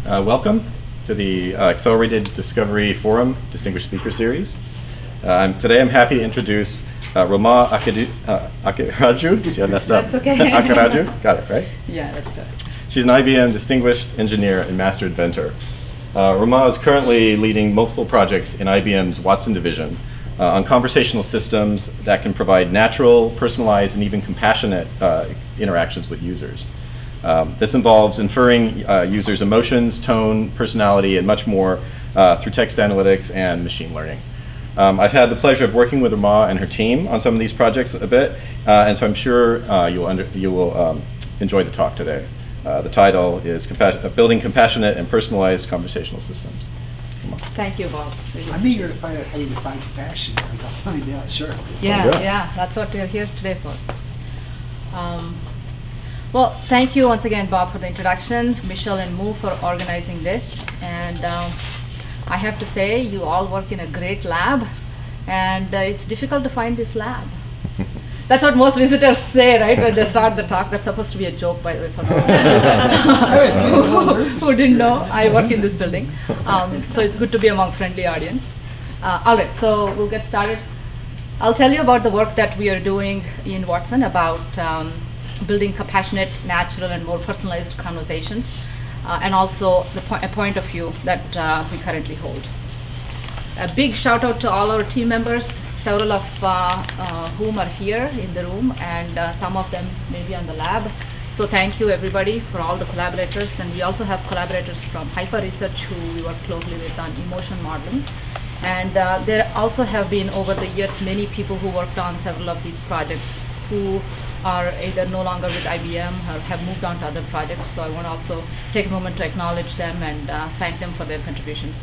Welcome to the Accelerated Discovery Forum Distinguished Speaker Series. Today I'm happy to introduce Rama Akkiraju. See, I messed up. That's okay. Akkiraju, got it, right? Yeah, that's good. She's an IBM Distinguished Engineer and Master Inventor. Rama is currently leading multiple projects in IBM's Watson division on conversational systems that can provide natural, personalized, and even compassionate interactions with users. This involves inferring users' emotions, tone, personality, and much more through text analytics and machine learning. I've had the pleasure of working with Rama and her team on some of these projects a bit, and so I'm sure you will enjoy the talk today. The title is Building Compassionate and Personalized Conversational Systems. Thank you, Bob. I'm eager to find out how you define compassion. I think I'll find out, sure. Yeah, that's what we're here today for. Well, thank you once again, Bob, for the introduction, Michelle and Moo for organizing this. And I have to say, you all work in a great lab, and it's difficult to find this lab. That's what most visitors say, right, when they start the talk. That's supposed to be a joke, by the way, for those who didn't know. I work in this building. So it's good to be among friendly audience. All right, so we'll get started. I'll tell you about the work that we are doing in Watson about building compassionate, natural, and more personalized conversations, and also a point of view that we currently hold. A big shout out to all our team members, several of whom are here in the room, and some of them may be on the lab. So thank you everybody for all the collaborators, and we also have collaborators from IBM Research who we work closely with on emotion modeling. And there also have been over the years many people who worked on several of these projects who are either no longer with IBM or have moved on to other projects. So I want to also take a moment to acknowledge them and thank them for their contributions.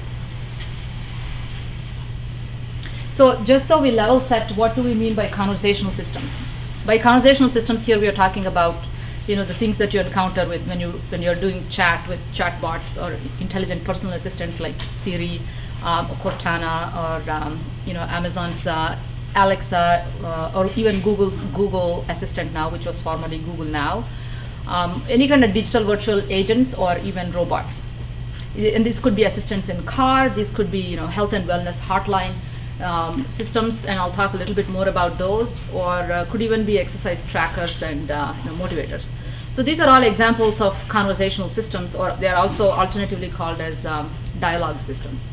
So just so we level set, what do we mean by conversational systems? By conversational systems here we are talking about the things that you encounter with when you're doing chat with chatbots or intelligent personal assistants like Siri, Cortana, or Amazon's Alexa, or even Google's Google Assistant now, which was formerly Google Now. Any kind of digital virtual agents or even robots. And this could be assistants in car, this could be health and wellness hotline systems, and I'll talk a little bit more about those, or could even be exercise trackers and motivators. So these are all examples of conversational systems, or they are also alternatively called as dialogue systems.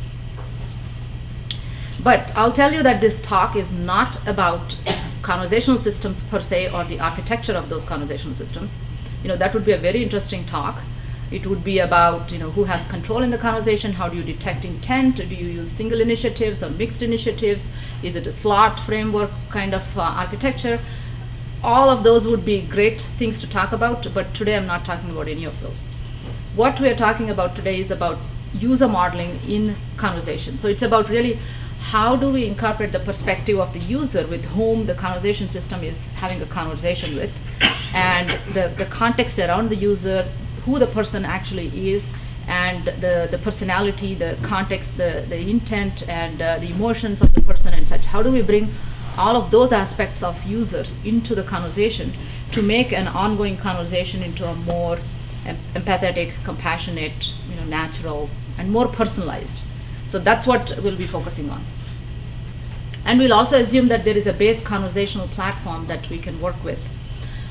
But I'll tell you that this talk is not about conversational systems per se or the architecture of those conversational systems. That would be a very interesting talk. It would be about who has control in the conversation, how do you detect intent, do you use single initiatives or mixed initiatives, is it a slot framework kind of architecture? All of those would be great things to talk about, but today I'm not talking about any of those. What we're talking about today is about user modeling in conversation. So it's about really how do we incorporate the perspective of the user with whom the conversation system is having a conversation with, and the context around the user, who the person actually is, and the personality, the context, the intent, and the emotions of the person and such. How do we bring all of those aspects of users into the conversation to make an ongoing conversation into a more empathetic, compassionate, natural, and more personalized? So that's what we'll be focusing on. And we'll also assume that there is a base conversational platform that we can work with.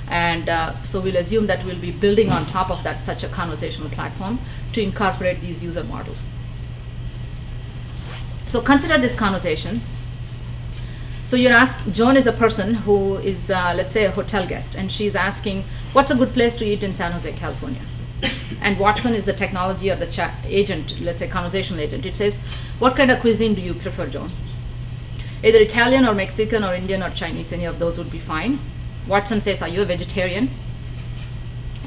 And so we'll assume that we'll be building on top of that such a conversational platform to incorporate these user models. So consider this conversation. So you're asked, Joan is a person who is, let's say, a hotel guest, and she's asking, what's a good place to eat in San Jose, California? And Watson is the technology or the chat agent, let's say conversational agent. It says, what kind of cuisine do you prefer, Joan? Either Italian or Mexican or Indian or Chinese, any of those would be fine. Watson says, are you a vegetarian?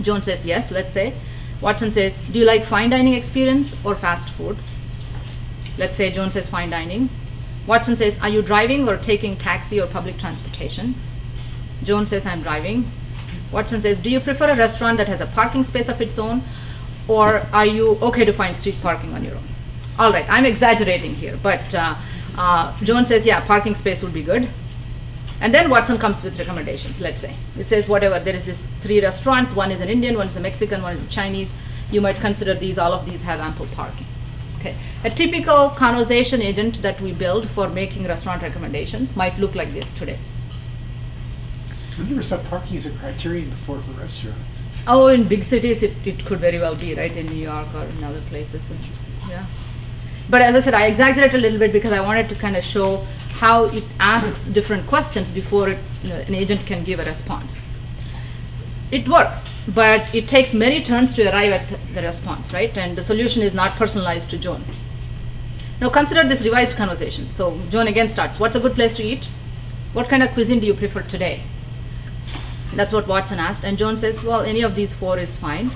Joan says, yes, let's say. Watson says, do you like fine dining experience or fast food? Let's say Joan says fine dining. Watson says, are you driving or taking taxi or public transportation? Joan says, I'm driving. Watson says, do you prefer a restaurant that has a parking space of its own, or are you okay to find street parking on your own? All right, I'm exaggerating here, but Joan says, yeah, parking space would be good. And then Watson comes with recommendations, let's say. It says whatever, there is this 3 restaurants, one is an Indian, one is a Mexican, one is a Chinese, you might consider all of these have ample parking. Okay. A typical conversation agent that we build for making restaurant recommendations might look like this today. I never saw parking as a criterion before for restaurants. Oh, in big cities, it could very well be, right, in New York or in other places. Yeah. But as I said, I exaggerated a little bit because I wanted to kind of show how it asks different questions before an agent can give a response. It works, but it takes many turns to arrive at the response, right? And the solution is not personalized to Joan. Now consider this revised conversation. So Joan again starts, what's a good place to eat? What kind of cuisine do you prefer today? That's what Watson asked, and Joan says, well, any of these 4 is fine.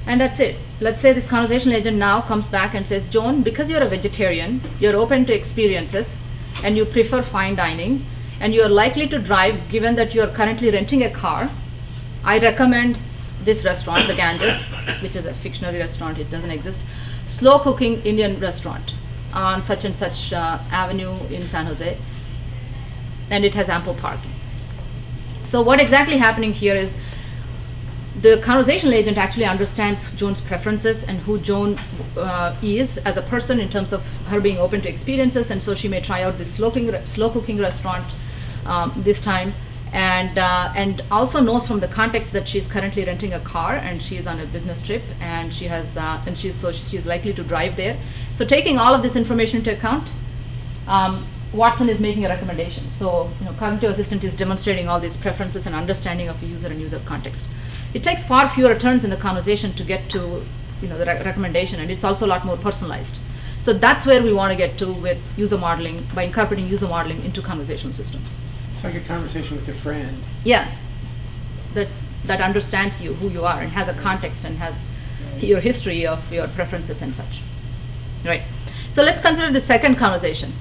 And that's it. Let's say this conversational agent now comes back and says, Joan, because you're a vegetarian, you're open to experiences, and you prefer fine dining, and you're likely to drive given that you're currently renting a car, I recommend this restaurant, the Ganges, which is a fictional restaurant, it doesn't exist, slow cooking Indian restaurant on such and such avenue in San Jose, and it has ample parking. So what exactly happening here is the conversational agent actually understands Joan's preferences and who Joan is as a person in terms of her being open to experiences, and so she may try out this slow cooking restaurant this time, and also knows from the context that she's currently renting a car and she's on a business trip, and she has she's likely to drive there. So taking all of this information into account, Watson is making a recommendation. So cognitive assistant is demonstrating all these preferences and understanding of a user and user context. It takes far fewer turns in the conversation to get to the recommendation, and it's also a lot more personalized. So that's where we want to get to with user modeling, by incorporating user modeling into conversational systems. It's like a conversation with a friend. Yeah, that understands you, who you are, and has a context and has your history of your preferences and such. Right. So let's consider the second conversation.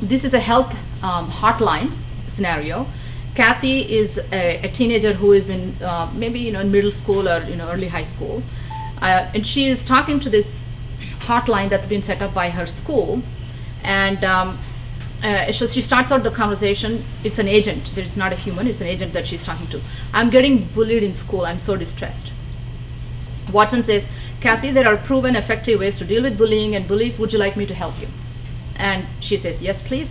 This is a health hotline scenario. Kathy is a teenager who is in maybe in middle school or early high school, and she is talking to this hotline that's been set up by her school, and so she starts out the conversation. It's an agent. It's not a human. It's an agent that she's talking to. I'm getting bullied in school. I'm so distressed. Watson says, Kathy, there are proven effective ways to deal with bullying and bullies. Would you like me to help you? And she says, yes, please.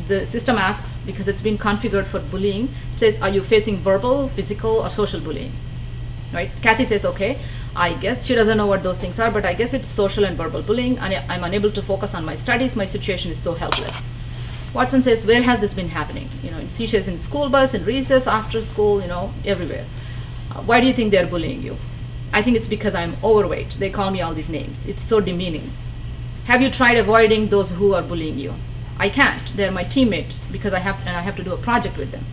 The system asks, because it's been configured for bullying, it says, are you facing verbal, physical, or social bullying? Right? Kathy says, okay, I guess she doesn't know what those things are, but I guess it's social and verbal bullying, and I'm unable to focus on my studies. My situation is so helpless. Watson says, where has this been happening? She says, in school bus, in recess, after school, everywhere. Why do you think they're bullying you? I think it's because I'm overweight. They call me all these names. It's so demeaning. Have you tried avoiding those who are bullying you? I can't. They're my teammates because I have to do a project with them.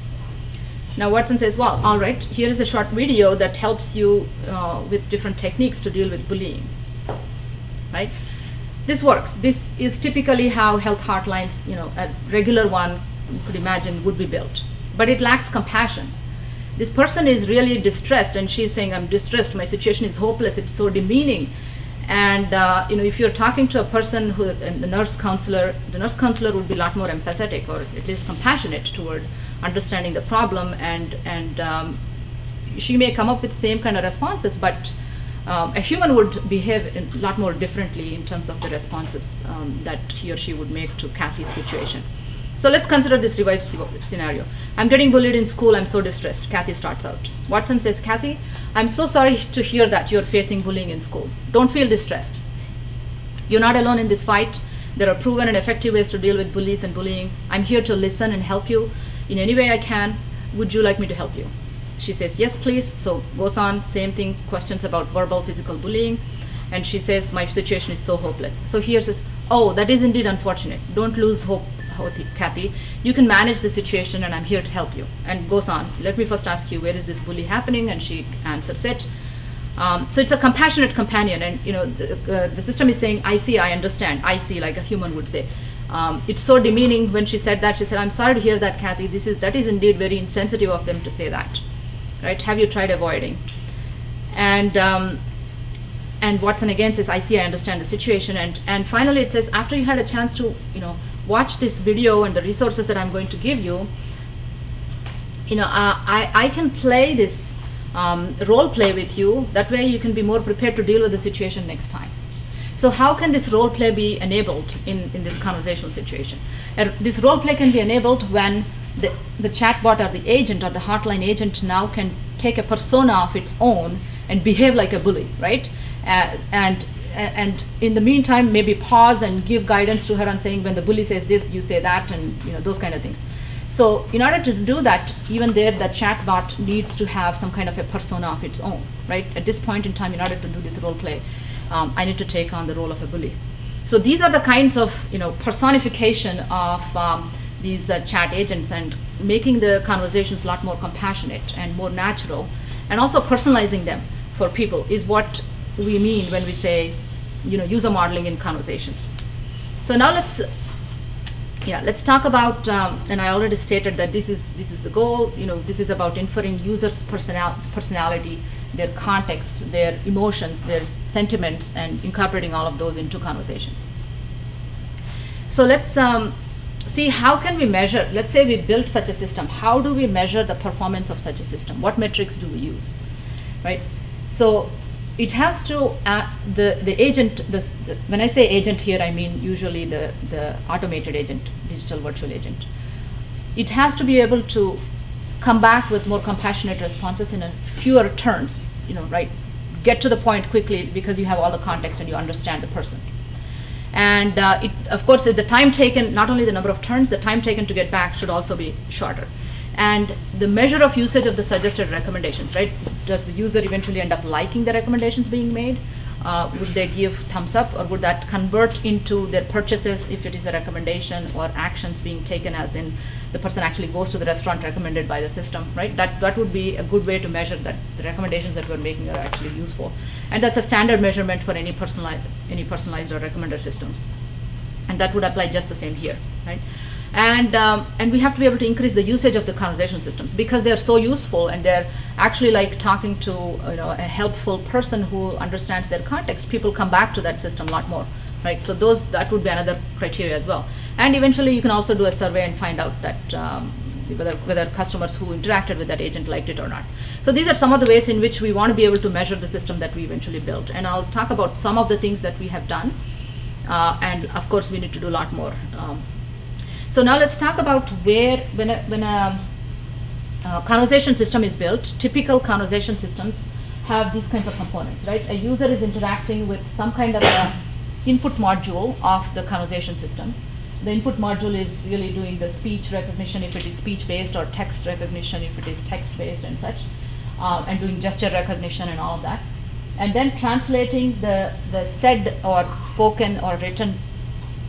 Now Watson says, well, all right, here is a short video that helps you with different techniques to deal with bullying. Right? This works. This is typically how health hotlines, a regular one you could imagine would be built. But it lacks compassion. This person is really distressed, and she's saying, I'm distressed, my situation is hopeless, it's so demeaning. And if you're talking to a person who, the nurse counselor would be a lot more empathetic, or at least compassionate toward understanding the problem, and she may come up with the same kind of responses, but a human would behave a lot more differently in terms of the responses that he or she would make to Kathy's situation. So let's consider this revised scenario. I'm getting bullied in school, I'm so distressed. Kathy starts out. Watson says, Kathy, I'm so sorry to hear that you're facing bullying in school. Don't feel distressed. You're not alone in this fight. There are proven and effective ways to deal with bullies and bullying. I'm here to listen and help you in any way I can. Would you like me to help you? She says, yes, please. So goes on, same thing, questions about verbal, physical bullying. And she says, my situation is so hopeless. So here says, oh, that is indeed unfortunate. Don't lose hope, Kathy. You can manage the situation, and I'm here to help you. And goes on, let me first ask you, where is this bully happening? And she answers it. So it's a compassionate companion, and the system is saying, I see, I understand, I see, like a human would say. It's so demeaning. When she said that, she said, I'm sorry to hear that, Kathy. That is indeed very insensitive of them to say that. Right? Have you tried avoiding? And Watson again says, I see, I understand the situation. And finally it says, after you had a chance to watch this video and the resources that I'm going to give you, I can play this role play with you. That way you can be more prepared to deal with the situation next time. So how can this role play be enabled in this conversational situation? This role play can be enabled when the chatbot or the agent or the hotline agent now can take a persona of its own and behave like a bully, right? And in the meantime, maybe pause and give guidance to her on saying, when the bully says this, you say that, and those kind of things. So in order to do that, even there, the chatbot needs to have some kind of a persona of its own, right? At this point in time, in order to do this role play, I need to take on the role of a bully. So these are the kinds of personification of these chat agents, and making the conversations a lot more compassionate and more natural, and also personalizing them for people is what we mean when we say user modeling in conversations. So now let's talk about, and I already stated that this is the goal. This is about inferring users' personality, their context, their emotions, their sentiments, and incorporating all of those into conversations. So let's see, how can we measure? Let's say we built such a system. How do we measure the performance of such a system? What metrics do we use, right? So it has to, the agent, when I say agent here, I mean usually the automated agent, digital virtual agent. It has to be able to come back with more compassionate responses in a fewer turns, right? Get to the point quickly because you have all the context and you understand the person. And of course, the time taken, not only the number of turns, the time taken to get back should also be shorter. And the measure of usage of the suggested recommendations, right? Does the user eventually end up liking the recommendations being made? Would they give thumbs up, or would that convert into their purchases if it is a recommendation, or actions being taken as in the person actually goes to the restaurant recommended by the system, right? That would be a good way to measure that the recommendations that we're making are actually useful. And that's a standard measurement for any personalized or recommender systems. And that would apply just the same here, right? And we have to be able to increase the usage of the conversational systems because they're so useful, and they're actually like talking to a helpful person who understands their context. People come back to that system a lot more, right? So that would be another criteria as well. And eventually you can also do a survey and find out that whether customers who interacted with that agent liked it or not. So these are some of the ways in which we want to be able to measure the system that we eventually built. And I'll talk about some of the things that we have done. And of course we need to do a lot more. So now let's talk about when a conversation system is built. Typical conversation systems have these kinds of components, right? A user is interacting with some kind of a input module of the conversation system. The input module is really doing the speech recognition if it is speech-based, or text recognition if it is text-based and such, and doing gesture recognition and all of that. And then translating the said or spoken or written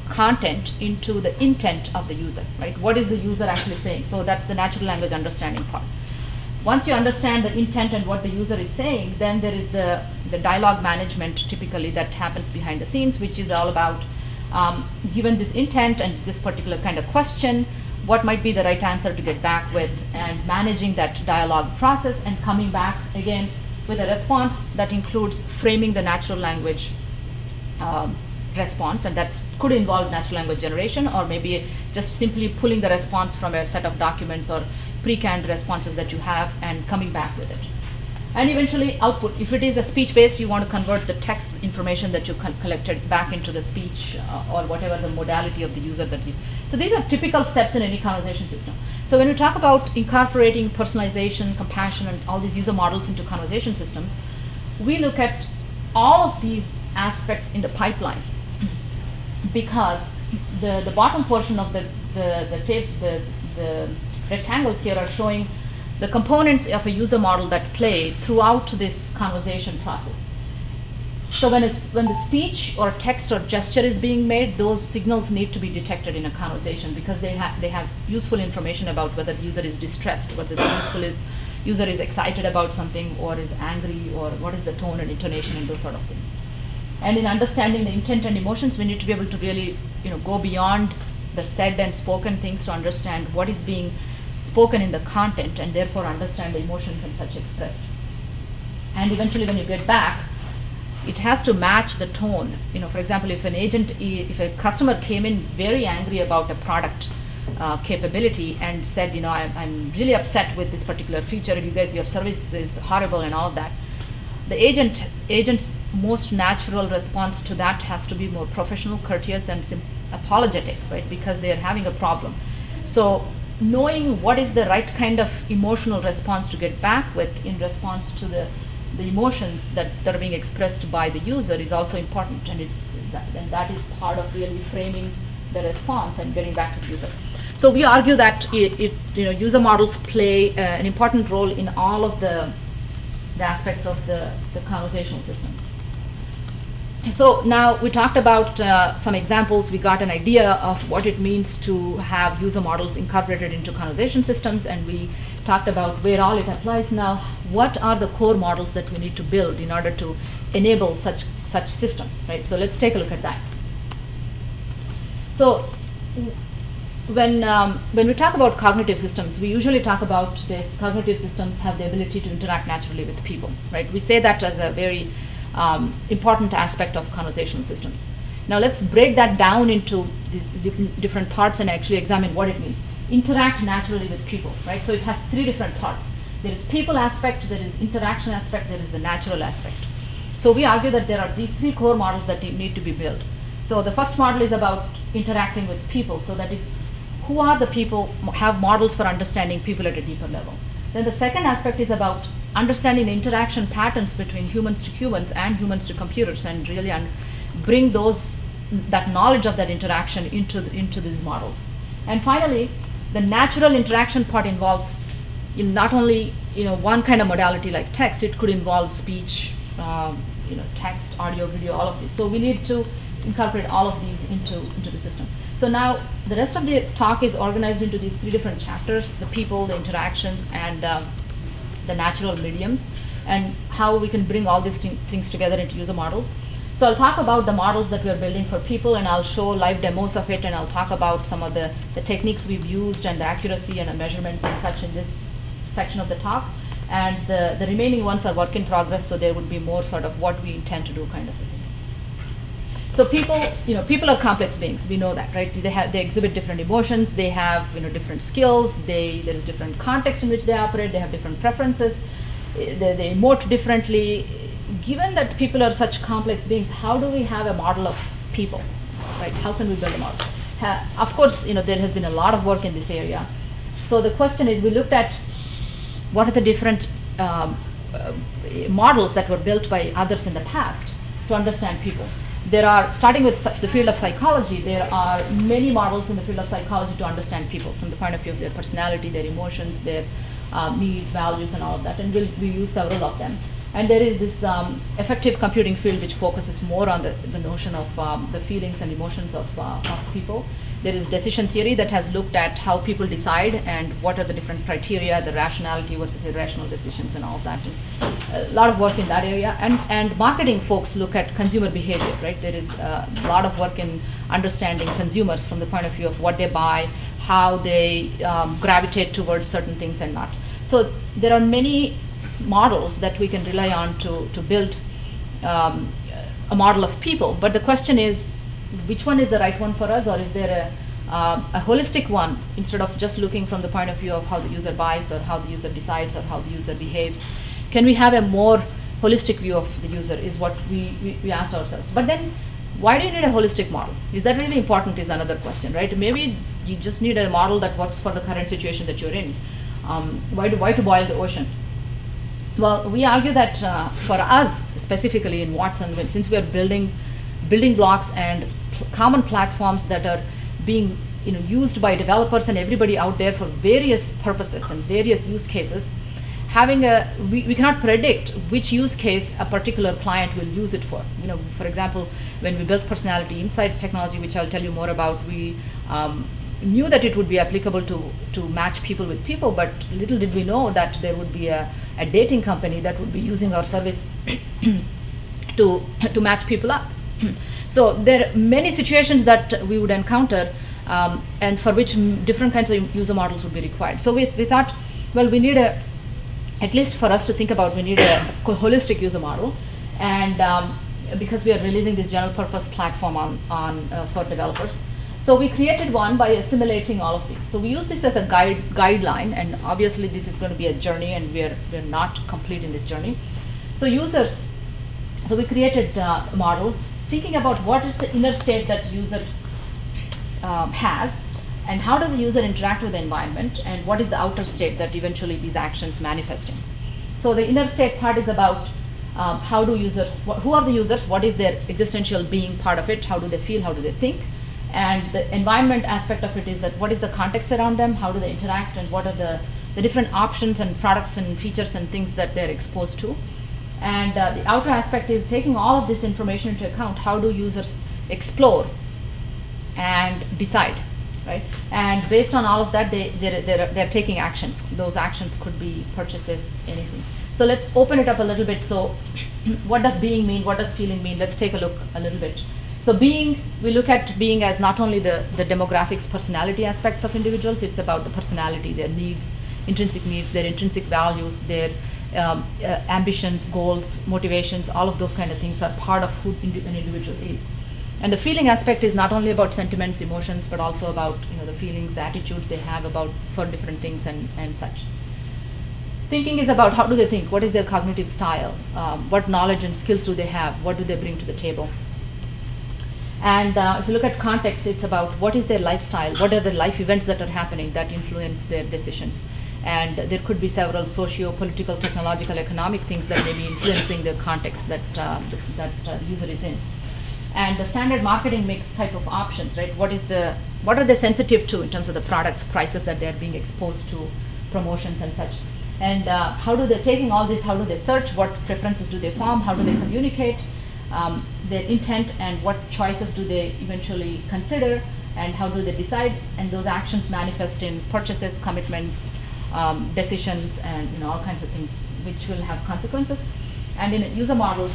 content into the intent of the user, right? What is the user actually saying? So that's the natural language understanding part. Once you understand the intent and what the user is saying, then there is the dialogue management typically that happens behind the scenes, which is all about given this intent and this particular kind of question, what might be the right answer to get back with, and managing that dialogue process and coming back again with a response that includes framing the natural language response, and that could involve natural language generation, or maybe just simply pulling the response from a set of documents or pre-canned responses that you have and coming back with it. And eventually output. If it is a speech-based, you want to convert the text information that you collected back into the speech or whatever the modality of the user that you. So these are typical steps in any conversation system. So when we talk about incorporating personalization, compassion, and all these user models into conversation systems, we look at all of these aspects in the pipeline, because the bottom portion of the rectangles here are showing the components of a user model that play throughout this conversation process. So when the speech or text or gesture is being made, those signals need to be detected in a conversation because they have useful information about whether the user is distressed, whether the user is excited about something or is angry, or what is the tone and intonation and those sort of things. And in understanding the intent and emotions, we need to be able to really go beyond the said and spoken things to understand what is being spoken in the content, and therefore understand the emotions and such expressed. And eventually when you get back, it has to match the tone. For example, if a customer came in very angry about a product, capability and said, I'm really upset with this particular feature. You guys, your service is horrible and all of that. The agent's most natural response to that has to be more professional, courteous, and apologetic, right? Because they are having a problem. So knowing what is the right kind of emotional response to get back with in response to the emotions that are being expressed by the user is also important, and that is part of really framing the response and getting back to the user. So we argue that user models play an important role in all of the aspects of the conversational systems. So now we talked about some examples. We got an idea of what it means to have user models incorporated into conversation systems, and we talked about where all it applies now. What are the core models that we need to build in order to enable such systems, right? So let's take a look at that. So when we talk about cognitive systems, we usually talk about this: cognitive systems have the ability to interact naturally with people, right? We say that as a very important aspect of conversational systems. Now let's break that down into these different parts and actually examine what it means. Interact naturally with people, right? So it has three different parts. There is people aspect, there is interaction aspect, there is the natural aspect. So we argue that there are these three core models that need to be built. So the first model is about interacting with people. So that is, who are the people, have models for understanding people at a deeper level. Then the second aspect is about understanding the interaction patterns between humans to humans and humans to computers, and really bring that knowledge of that interaction into these models. And finally, the natural interaction part involves not only one kind of modality like text. It could involve speech, text, audio, video, all of these. So we need to incorporate all of these into the system. So now the rest of the talk is organized into these three different chapters: the people, the interactions, and the natural mediums, and how we can bring all these things together into user models. So I'll talk about the models that we are building for people, and I'll show live demos of it, and I'll talk about some of the techniques we've used and the accuracy and the measurements and such in this section of the talk. And the remaining ones are work in progress, so there would be more sort of what we intend to do kind of a thing. So people are complex beings. We know that, right? They exhibit different emotions. They have different skills. There is different context in which they operate. They have different preferences. They emote differently. Given that people are such complex beings, how do we have a model of people, right? How can we build a model? Of course, there has been a lot of work in this area. So the question is, we looked at what are the different models that were built by others in the past to understand people. There are, starting with the field of psychology, there are many models in the field of psychology to understand people from the point of view of their personality, their emotions, their needs, values, and all of that, and we use several of them. And there is this effective computing field which focuses more on the notion of the feelings and emotions of people. There is decision theory that has looked at how people decide and what are the different criteria, the rationality versus irrational decisions and all of that. And a lot of work in that area. And marketing folks look at consumer behavior, right? There is a lot of work in understanding consumers from the point of view of what they buy, how they gravitate towards certain things and not. So there are many models that we can rely on to build a model of people. But the question is, which one is the right one for us, or is there a holistic one instead of just looking from the point of view of how the user buys or how the user decides or how the user behaves? Can we have a more holistic view of the user is what we asked ourselves. But then why do you need a holistic model? Is that really important is another question, right? Maybe you just need a model that works for the current situation that you're in. Why to boil the ocean? Well, we argue that for us, specifically in Watson, since we are building blocks and common platforms that are being used by developers and everybody out there for various purposes and various use cases, we cannot predict which use case a particular client will use it for. For example, when we built personality insights technology, which I'll tell you more about, we knew that it would be applicable to match people with people, but little did we know that there would be a dating company that would be using our service to match people up. So there are many situations that we would encounter and for which different kinds of user models would be required. So we thought, well, we need at least for us to think about, we need a holistic user model, and because we are releasing this general purpose platform for developers. So we created one by assimilating all of these. So we use this as a guideline, and obviously this is going to be a journey, and we're not complete in this journey. So so we created a model thinking about what is the inner state that user has, and how does the user interact with the environment, and what is the outer state that eventually these actions manifest in. So the inner state part is about how do users, who are the users, what is their existential being part of it, how do they feel, how do they think, and the environment aspect of it is that what is the context around them, how do they interact, and what are the different options and products and features and things that they're exposed to. And the outer aspect is taking all of this information into account, how do users explore and decide, right? And based on all of that, they're taking actions. Those actions could be purchases, anything. So let's open it up a little bit. So what does being mean? What does feeling mean? Let's take a look a little bit. So being, we look at being as not only the demographics, personality aspects of individuals, it's about the personality, their needs, their intrinsic values, their ambitions, goals, motivations, all of those kind of things are part of who an individual is. And the feeling aspect is not only about sentiments, emotions, but also about the feelings, the attitudes they have for different things and such. Thinking is about how do they think, what is their cognitive style, what knowledge and skills do they have, what do they bring to the table. And if you look at context, it's about what is their lifestyle, what are the life events that are happening that influence their decisions. And there could be several socio-political, technological, economic things that may be influencing the context that user is in. And the standard marketing mix type of options, right? What are they sensitive to in terms of the products, prices that they're being exposed to, promotions and such. And how do they, taking all this, how do they search, what preferences do they form, how do they communicate, their intent, and what choices do they eventually consider, and how do they decide, and those actions manifest in purchases, commitments, decisions, and all kinds of things which will have consequences. And in user models,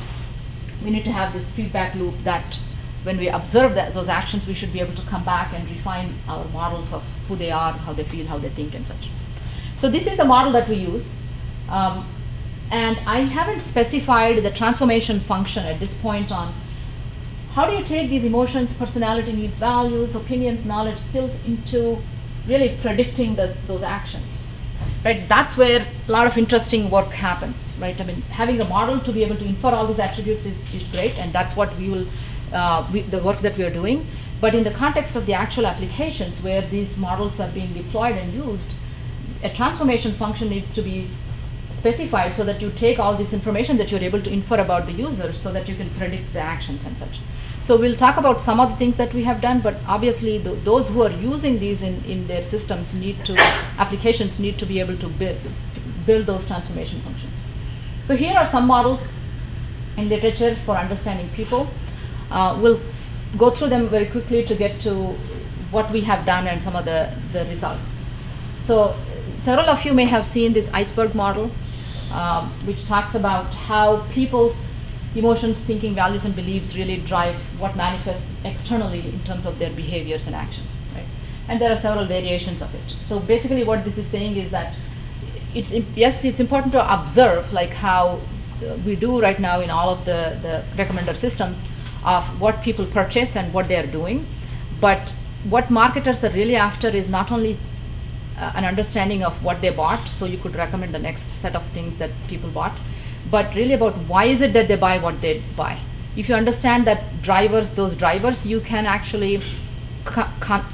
we need to have this feedback loop that when we observe those actions, we should be able to come back and refine our models of who they are, how they feel, how they think, and such. So this is a model that we use. And I haven't specified the transformation function at this point on how do you take these emotions, personality, needs, values, opinions, knowledge, skills into really predicting those actions. Right? That's where a lot of interesting work happens. Right? I mean, having a model to be able to infer all these attributes is great, and that's what we will, the work that we are doing. But in the context of the actual applications where these models are being deployed and used, a transformation function needs to be specified so that you take all this information that you're able to infer about the user so that you can predict the actions and such. So we'll talk about some of the things that we have done, but obviously those who are using these in their systems applications need to be able to build those transformation functions. So here are some models in literature for understanding people. We'll go through them very quickly to get to what we have done and some of the results. So several of you may have seen this Iceberg Model, which talks about how people's emotions, thinking, values, and beliefs really drive what manifests externally in terms of their behaviors and actions. Right? And there are several variations of it. So basically what this is saying is that it's important to observe like how we do right now in all of the recommender systems of what people purchase and what they are doing. But what marketers are really after is not only an understanding of what they bought, so you could recommend the next set of things that people bought, but really about why is it that they buy what they buy. If you understand that those drivers, you can actually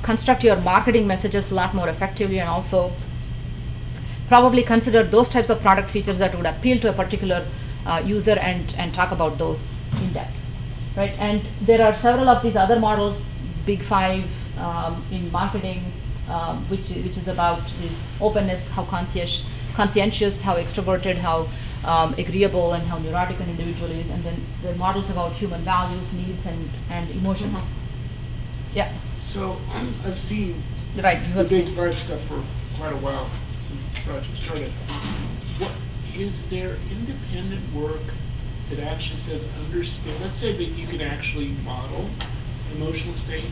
construct your marketing messages a lot more effectively, and also probably consider those types of product features that would appeal to a particular user and talk about those in depth. Right? And there are several of these other models, Big Five in marketing, which is about the openness, how conscientious, how extroverted, how agreeable, and how neurotic an individual is, and then the models about human values, needs, and emotions. Yeah. So I've seen the Big Five stuff for quite a while since the project started. Is there independent work that actually says understand? Let's say that you can actually model emotional state.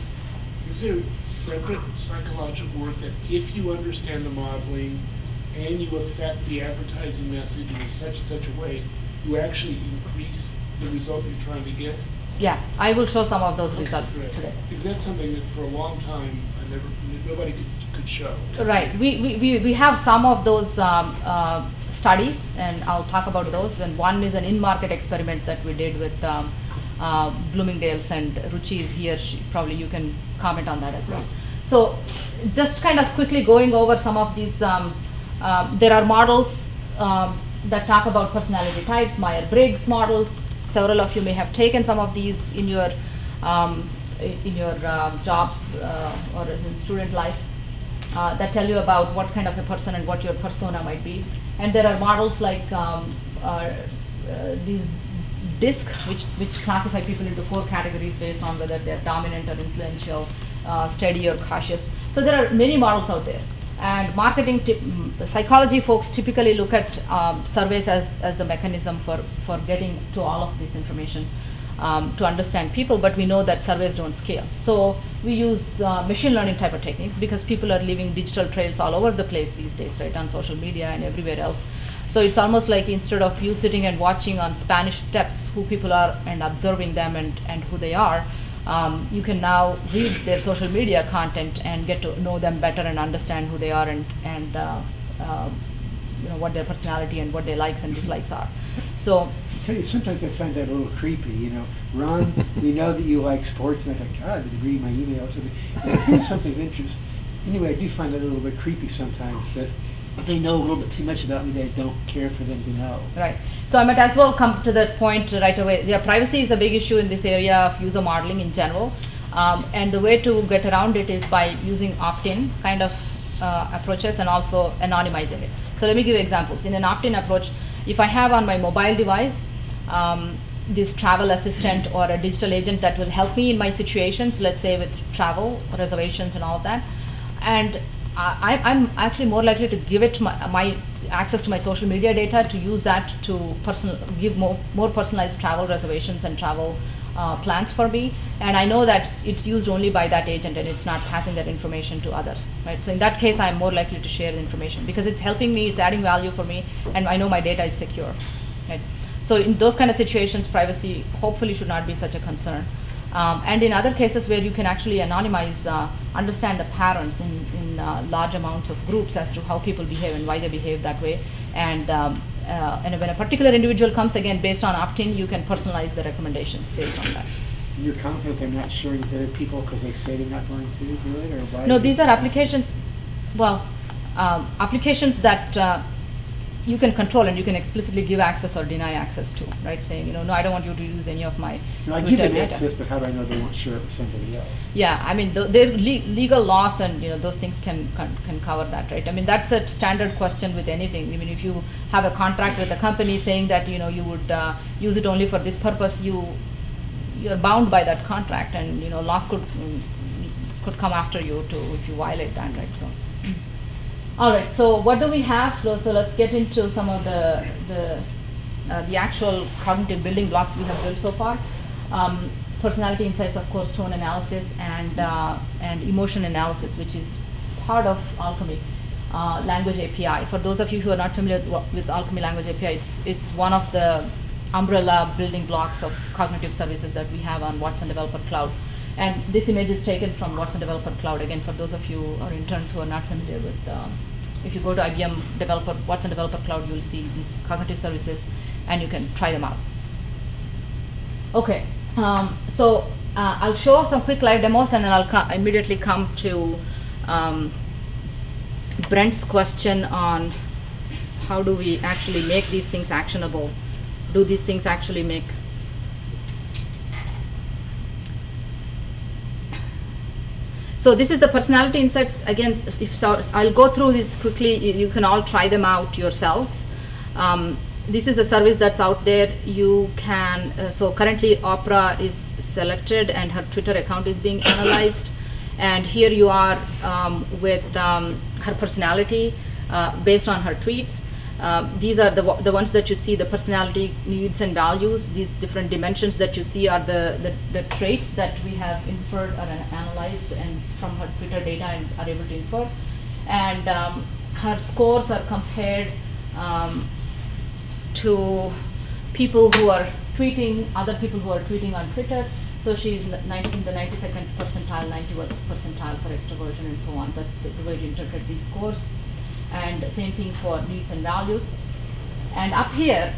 Is there separate psychological work that if you understand the modeling and you affect the advertising message in such a way, you actually increase the result you're trying to get? Yeah, I will show some of those Okay, results great. today. Because that's something that for a long time, nobody could show. Right. We have some of those studies, and I'll talk about those. And one is an in-market experiment that we did with Bloomingdale's, and Ruchi is here. Probably you can comment on that as well. Right. So just kind of quickly going over some of these, there are models that talk about personality types, Myers-Briggs models. Several of you may have taken some of these in your jobs or in student life that tell you about what kind of a person and what your persona might be. And there are models like these DISC, which classify people into 4 categories based on whether they're dominant or influential, steady or cautious. So there are many models out there. And psychology folks typically look at surveys as the mechanism for getting to all of this information to understand people, but we know that surveys don't scale. So we use machine learning type of techniques because people are leaving digital trails all over the place these days, right, on social media and everywhere else. So it's almost like instead of you sitting and watching on Spanish Steps who people are and observing them and who they are, you can now read their social media content and get to know them better and understand who they are and you know what their personality and what their likes and dislikes are. So I tell you, sometimes I find that a little creepy. You know, Ron, we know that you like sports, and I think, God, did you read my email or something? Here's something of interest. Anyway, I do find it a little bit creepy sometimes that if they know a little bit too much about me, they don't care for them to know. Right. So I might as well come to that point right away. Yeah, privacy is a big issue in this area of user modeling in general. And the way to get around it is by using opt-in kind of approaches and also anonymizing it. So let me give you examples. In an opt-in approach, if I have on my mobile device this travel assistant or a digital agent that will help me in my situations, let's say with travel, reservations and all of that, and I'm actually more likely to give it my access to my social media data to use that to give more personalized travel reservations and travel plans for me, and I know that it's used only by that agent and it's not passing that information to others, right? So in that case, I'm more likely to share the information because it's helping me, it's adding value for me, and I know my data is secure, right? So in those kind of situations, privacy hopefully should not be such a concern. And in other cases where you can actually anonymize, understand the patterns in large amounts of groups as to how people behave and why they behave that way. And when a particular individual comes, again, based on opt-in, you can personalize the recommendations based on that. You're confident they're not sharing with other people because they say they're not going to do it, or why? No, these are applications, well, applications that you can control and you can explicitly give access or deny access to, right? Saying, you know, no, I don't want you to use any of my No, I give them access, but how do I know they won't share it with somebody else? Yeah, I mean, their legal laws and, you know, those things can cover that, right? I mean, that's a standard question with anything. I mean, if you have a contract with a company saying that, you know, you would use it only for this purpose, you're bound by that contract, and, you know, laws could come after you if you violate that, right? So. All right, so what do we have? So let's get into some of the actual cognitive building blocks we have built so far. Personality insights, of course, tone analysis and emotion analysis, which is part of Alchemy Language API. For those of you who are not familiar with Alchemy Language API, it's one of the umbrella building blocks of cognitive services that we have on Watson Developer Cloud. And this image is taken from Watson Developer Cloud. Again, for those of you or interns who are not familiar with, if you go to IBM Watson Developer Cloud, you'll see these cognitive services, and you can try them out. Okay, so I'll show some quick live demos, and then I'll immediately come to Brent's question on how do we actually make these things actionable? Do these things actually make? So this is the personality insights. Again, I'll go through this quickly. You can all try them out yourselves. This is a service that's out there. You can, so currently Oprah is selected and her Twitter account is being analyzed. And here you are with her personality based on her tweets. These are the ones that you see, the personality needs and values. These different dimensions that you see are the traits that we have inferred or analyzed and from her Twitter data and are able to infer. And her scores are compared to people who are tweeting, other people who are tweeting on Twitter. So she's in the 92nd percentile, 91st percentile for extroversion and so on. That's the way to interpret these scores. And same thing for needs and values. And up here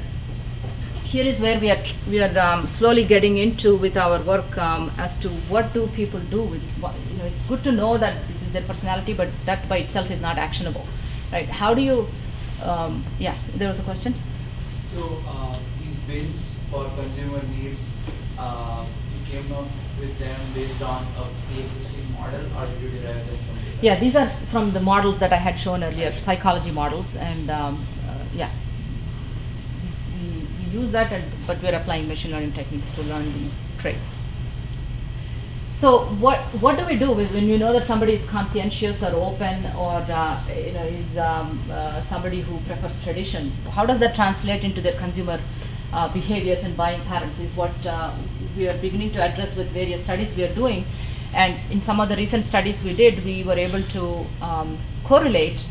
is where we are slowly getting into with our work as to what do people do with what, it's good to know that this is their personality, but that by itself is not actionable, right? How do you, yeah, there was a question? So these bins for consumer needs, you came up with them based on a pre-existing model, or did you derive them from data? Yeah, these are from the models that I had shown earlier, psychology models, and yeah. We use that, but we're applying machine learning techniques to learn these traits. So what do we do when you know that somebody is conscientious or open, or is somebody who prefers tradition? How does that translate into their consumer behaviors and buying patterns is what we are beginning to address with various studies we are doing. And in some of the recent studies we did, we were able to correlate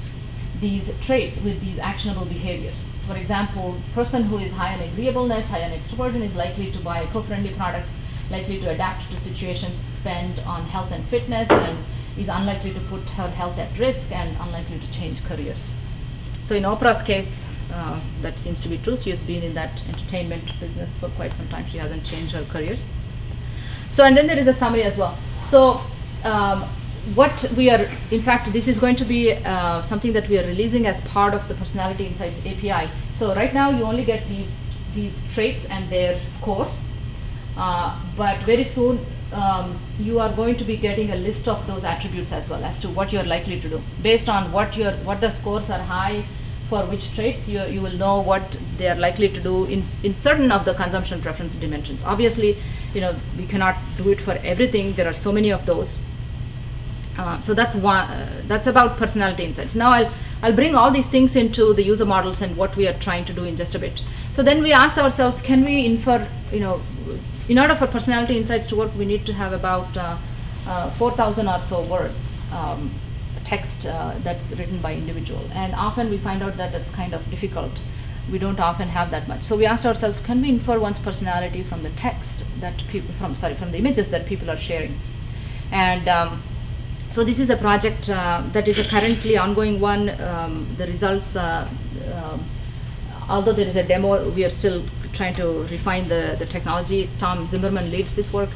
these traits with these actionable behaviors. For example, person who is high on agreeableness, high on extroversion is likely to buy eco-friendly products, likely to adapt to situations, spend on health and fitness, and is unlikely to put her health at risk and unlikely to change careers. So in Oprah's case, that seems to be true. She has been in that entertainment business for quite some time. She hasn't changed her careers. So, and then there is a summary as well. So what we are, in fact, this is going to be something that we are releasing as part of the Personality Insights API. So right now you only get these traits and their scores, but very soon you are going to be getting a list of those attributes as well as to what you're likely to do. Based on what the scores are high for which traits, you will know what they are likely to do in certain of the consumption preference dimensions. Obviously, we cannot do it for everything. There are so many of those. So that's about personality insights. Now I'll bring all these things into the user models and what we are trying to do in just a bit. So then we asked ourselves, can we infer, in order for personality insights to work, we need to have about 4,000 or so words, text that's written by individual. And often we find out that that's kind of difficult. We don't often have that much. So we asked ourselves, can we infer one's personality from the text that from the images that people are sharing? And so this is a project that is a currently ongoing one. The results, although there is a demo, we are still trying to refine the technology. Tom Zimmerman leads this work.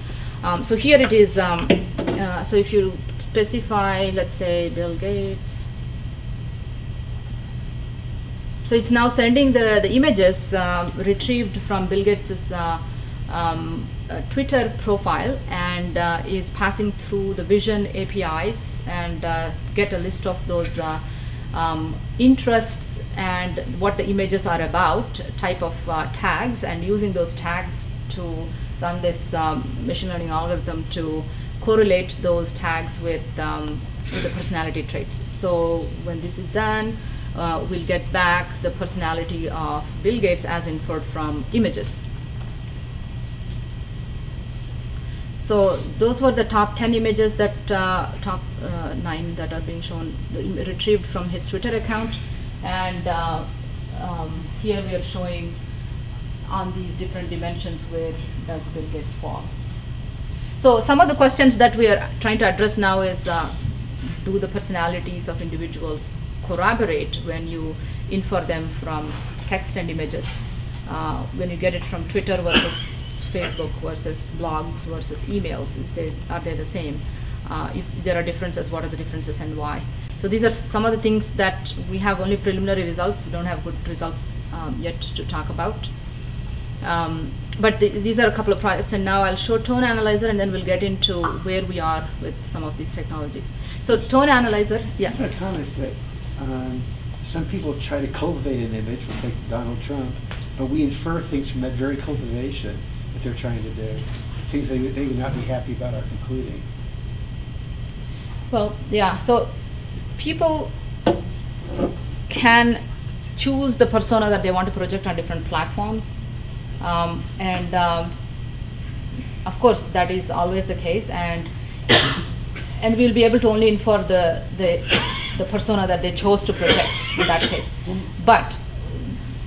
So here it is. So if you specify, let's say, Bill Gates. So it's now sending the images retrieved from Bill Gates's Twitter profile, and is passing through the Vision APIs and get a list of those interests and what the images are about, type of tags, and using those tags to run this machine learning algorithm to correlate those tags with the personality traits. So when this is done, we'll get back the personality of Bill Gates as inferred from images. So those were the top 10 images that top 9 that are being shown, retrieved from his Twitter account. And here we are showing on these different dimensions where does Bill Gates fall. So some of the questions that we are trying to address now is, do the personalities of individuals corroborate when you infer them from text and images? When you get it from Twitter versus Facebook versus blogs versus emails, are they the same? If there are differences, what are the differences and why? So these are some of the things that we have only preliminary results. We don't have good results yet to talk about. But these are a couple of projects, and now I'll show Tone Analyzer, and then we'll get into where we are with some of these technologies. So Tone Analyzer, yeah. I have a comment that some people try to cultivate an image, like Donald Trump, but we infer things from that very cultivation that they're trying to do, things they would not be happy about our concluding. Well, yeah, so people can choose the persona that they want to project on different platforms. Of course, that is always the case, and we'll be able to only infer the persona that they chose to project in that case. But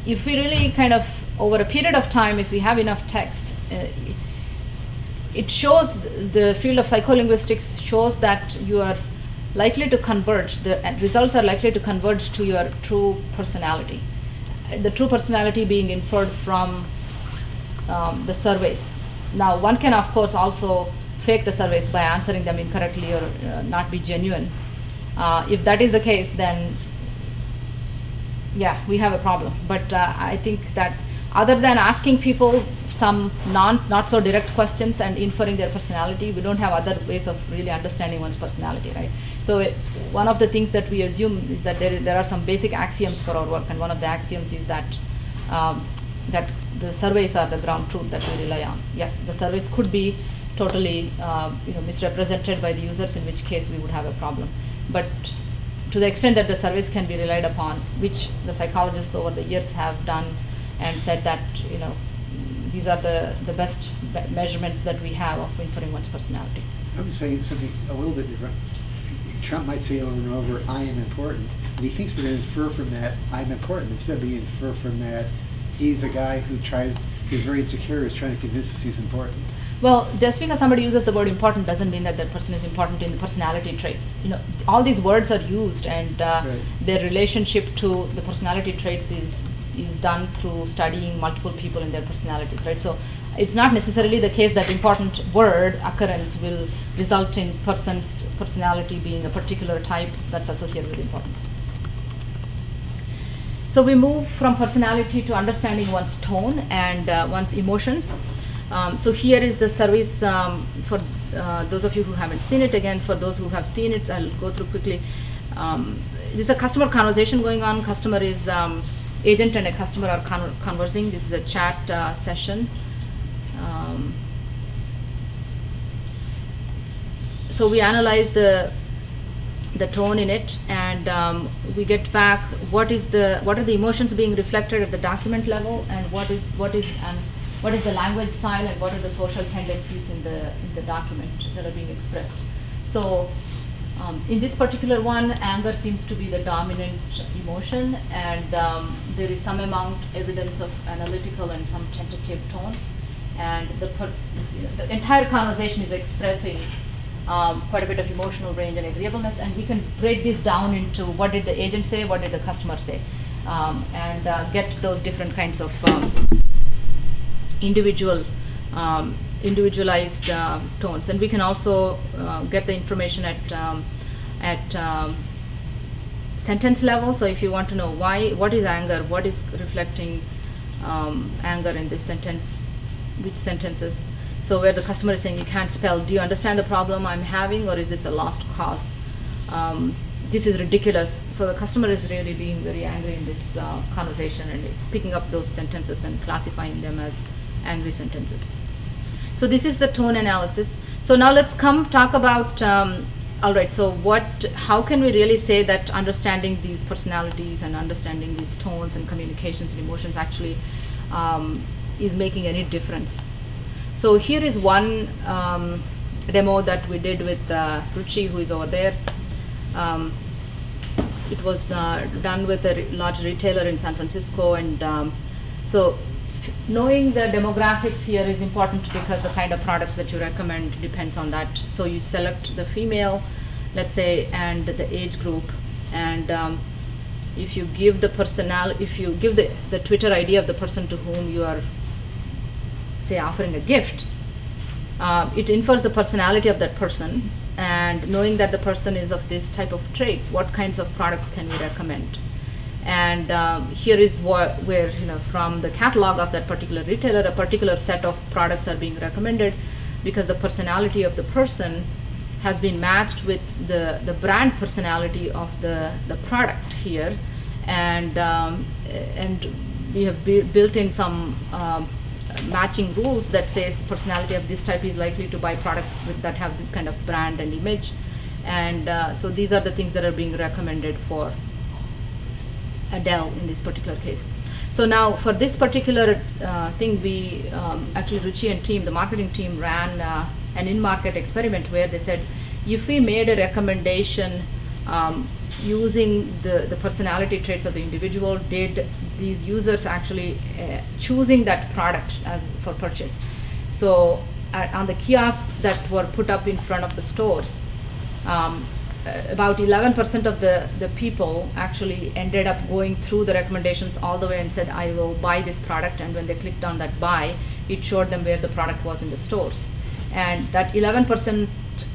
if we really kind of over a period of time, if we have enough text, it shows, the field of psycholinguistics shows that you are likely to converge, the results are likely to converge to your true personality. The true personality being inferred from the surveys. Now, one can, of course, also fake the surveys by answering them incorrectly or not be genuine. If that is the case, then yeah, we have a problem. But I think that other than asking people some not so direct questions and inferring their personality, we don't have other ways of really understanding one's personality, right? So one of the things that we assume is that there are some basic axioms for our work, and one of the axioms is that that the surveys are the ground truth that we rely on. Yes, the surveys could be totally misrepresented by the users, in which case we would have a problem. But to the extent that the surveys can be relied upon, which the psychologists over the years have done and said that these are the best measurements that we have of inferring one's personality. I'm just saying something a little bit different. Trump might say over and over, I am important, and he thinks we're going to infer from that, I'm important. Instead of being infer from that, he's a guy who's very insecure, is trying to convince us he's important. Well, just because somebody uses the word important doesn't mean that that person is important in the personality traits. All these words are used, and Right. their relationship to the personality traits is done through studying multiple people and their personalities, right? So it's not necessarily the case that important word occurrence will result in person's personality being a particular type that's associated with importance. So we move from personality to understanding one's tone and one's emotions. So here is the service for those of you who haven't seen it. Again, for those who have seen it, I'll go through quickly. This is a customer conversation going on. Customer is agent and a customer are conversing. This is a chat session. So we analyze the tone in it, and we get back what are the emotions being reflected at the document level, and what is the language style, and what are the social tendencies in the document that are being expressed. So in this particular one, anger seems to be the dominant emotion, and there is some amount evidence of analytical and some tentative tones, and the entire conversation is expressing quite a bit of emotional range and agreeableness, and we can break this down into what did the agent say, what did the customer say, and get those different kinds of individualized tones. And we can also get the information at sentence level. So if you want to know what is anger, what is reflecting anger in this sentence, which sentences. So where the customer is saying, you can't spell, do you understand the problem I'm having, or is this a lost cause? This is ridiculous. So the customer is really being very angry in this conversation, and it's picking up those sentences and classifying them as angry sentences. So this is the tone analysis. So now let's talk about, all right, so how can we really say that understanding these personalities and understanding these tones and communications and emotions actually is making any difference? So here is one demo that we did with Ruchi, who is over there. It was done with a large retailer in San Francisco, and so knowing the demographics here is important because the kind of products that you recommend depends on that. So you select the female, let's say, and the age group, and if you give the Twitter ID of the person to whom you are, say, offering a gift, it infers the personality of that person, and knowing that the person is of this type of traits, what kinds of products can we recommend? And here is where from the catalog of that particular retailer, a particular set of products are being recommended because the personality of the person has been matched with the brand personality of the product here, and we have built in some matching rules that says personality of this type is likely to buy products that have this kind of brand and image, and so these are the things that are being recommended for Adele in this particular case. So now for this particular thing, we actually Ruchi and team, the marketing team, ran an in-market experiment where they said, if we made a recommendation using the personality traits of the individual, did these users actually choosing that product as for purchase. So on the kiosks that were put up in front of the stores, about 11% of the people actually ended up going through the recommendations all the way and said, I will buy this product, and when they clicked on that buy, it showed them where the product was in the stores. And that 11%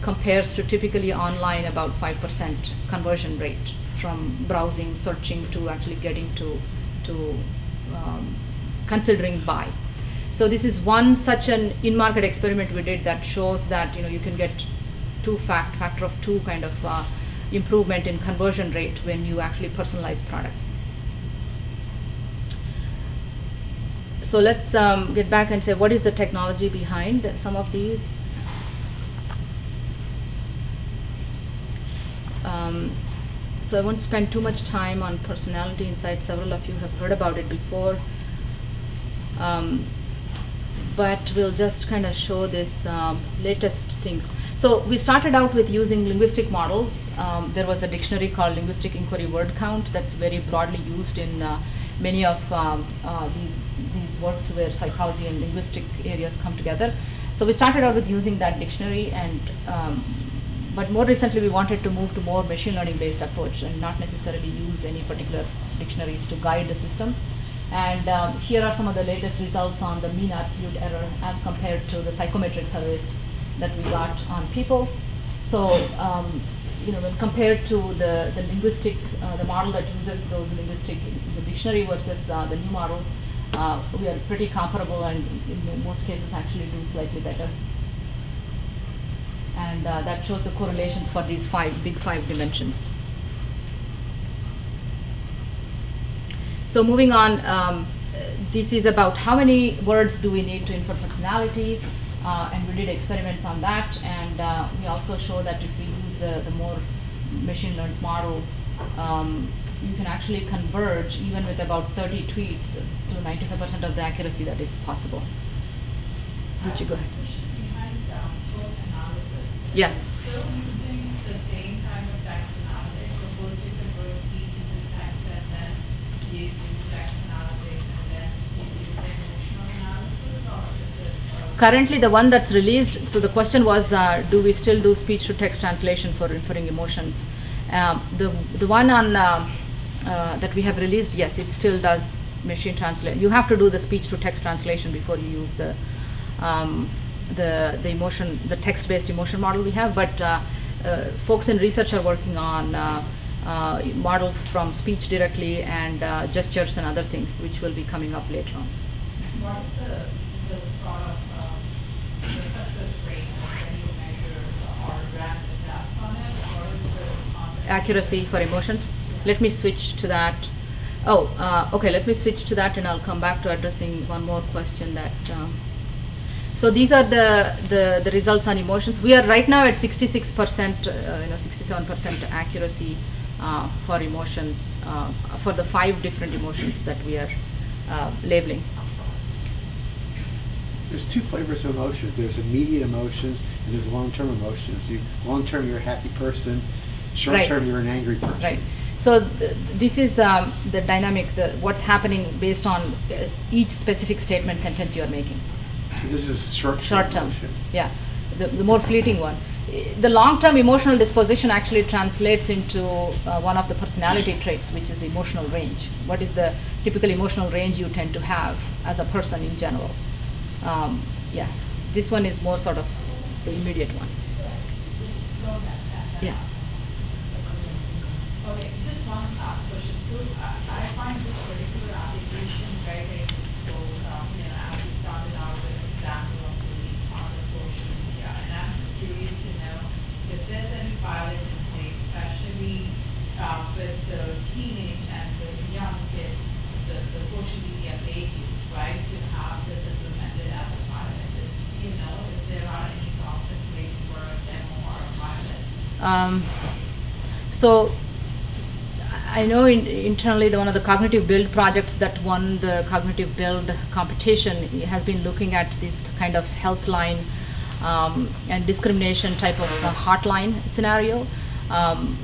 compares to typically online about 5% conversion rate from browsing, searching to actually getting to considering buy. So this is one such an in-market experiment we did that shows that you can get factor of 2 kind of improvement in conversion rate when you actually personalize products. So let's get back and say, what is the technology behind some of these? So I won't spend too much time on personality insight. Several of you have heard about it before. But we'll just kind of show this latest things. So we started out with using linguistic models. There was a dictionary called Linguistic Inquiry Word Count that's very broadly used in many of these works where psychology and linguistic areas come together. So we started out with using that dictionary, and but more recently we wanted to move to more machine learning based approach and not necessarily use any particular dictionaries to guide the system. And here are some of the latest results on the mean absolute error as compared to the psychometric surveys that we got on people. So, when compared to the linguistic, the model that uses those linguistic, the dictionary versus the new model, we are pretty comparable, and in most cases actually do slightly better. And that shows the correlations for these big five dimensions. So moving on, this is about how many words do we need to infer personality, and we did experiments on that, and we also show that if we use the more machine learned model, you can actually converge even with about 30 tweaks to 95% of the accuracy that is possible. Ruchi, go ahead. Behind talk analysis, Yeah. is it still using the same kind of text analytics? So first you convert speech into text, and then you do text analytics, and then you do the emotional analysis, or is it? Currently, the one that's released, so the question was, do we still do speech-to-text translation for inferring emotions? The one on that we have released, yes, it still does machine translate. You have to do the speech-to-text translation before you use the text-based emotion model we have. But folks in research are working on models from speech directly and gestures and other things, which will be coming up later on. What is the sort of the success rate when you measure or run the tests on it? Or is the Accuracy for emotions. Let me switch to that. Okay, let me switch to that, and I'll come back to addressing one more question that. So these are the results on emotions. We are right now at 66%, 67% accuracy for emotion, for the 5 different emotions that we are labeling. There's 2 flavors of emotions. There's immediate emotions and there's long-term emotions. Long-term, you're a happy person. Short-term, Right. you're an angry person. Right. So this is the dynamic, what's happening based on each specific statement sentence you are making. So this is short-term emotion. Yeah, the more fleeting one. The long-term emotional disposition actually translates into one of the personality traits, which is the emotional range. What is the typical emotional range you tend to have as a person in general? Yeah, this one is more sort of the immediate one. Yeah. Okay, just one last question. So I find this particular application very, very useful. As you started out with an example of on the social media, and I'm just curious to know if there's any pilot in place, especially with the teenage and the young kids, the social media they use, right, to have this implemented as a pilot. Do you know if there are any talks in place for a demo or a pilot? So I know internally one of the cognitive build projects that won the cognitive build competition has been looking at this kind of health line and discrimination type of hotline scenario.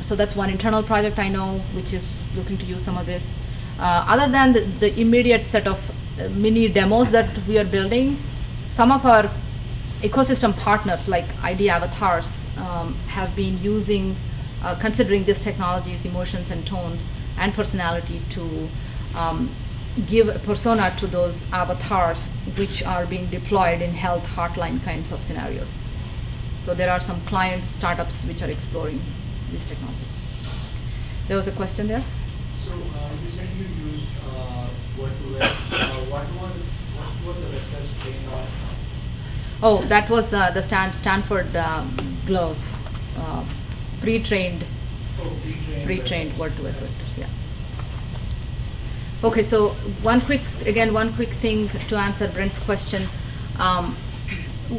So that's one internal project I know which is looking to use some of this. Other than the immediate set of mini demos that we are building, some of our ecosystem partners like ID Avatars have been using, considering this technology's emotions and tones and personality to give a persona to those avatars which are being deployed in health hotline kinds of scenarios. So there are some client startups which are exploring these technologies. There was a question there? So you said you used Word2Vec. What were the vectors trained on? Oh, that was the Stanford Glove, pre-trained Word2Vec vectors, yeah. Okay, so one quick thing to answer Brent's question.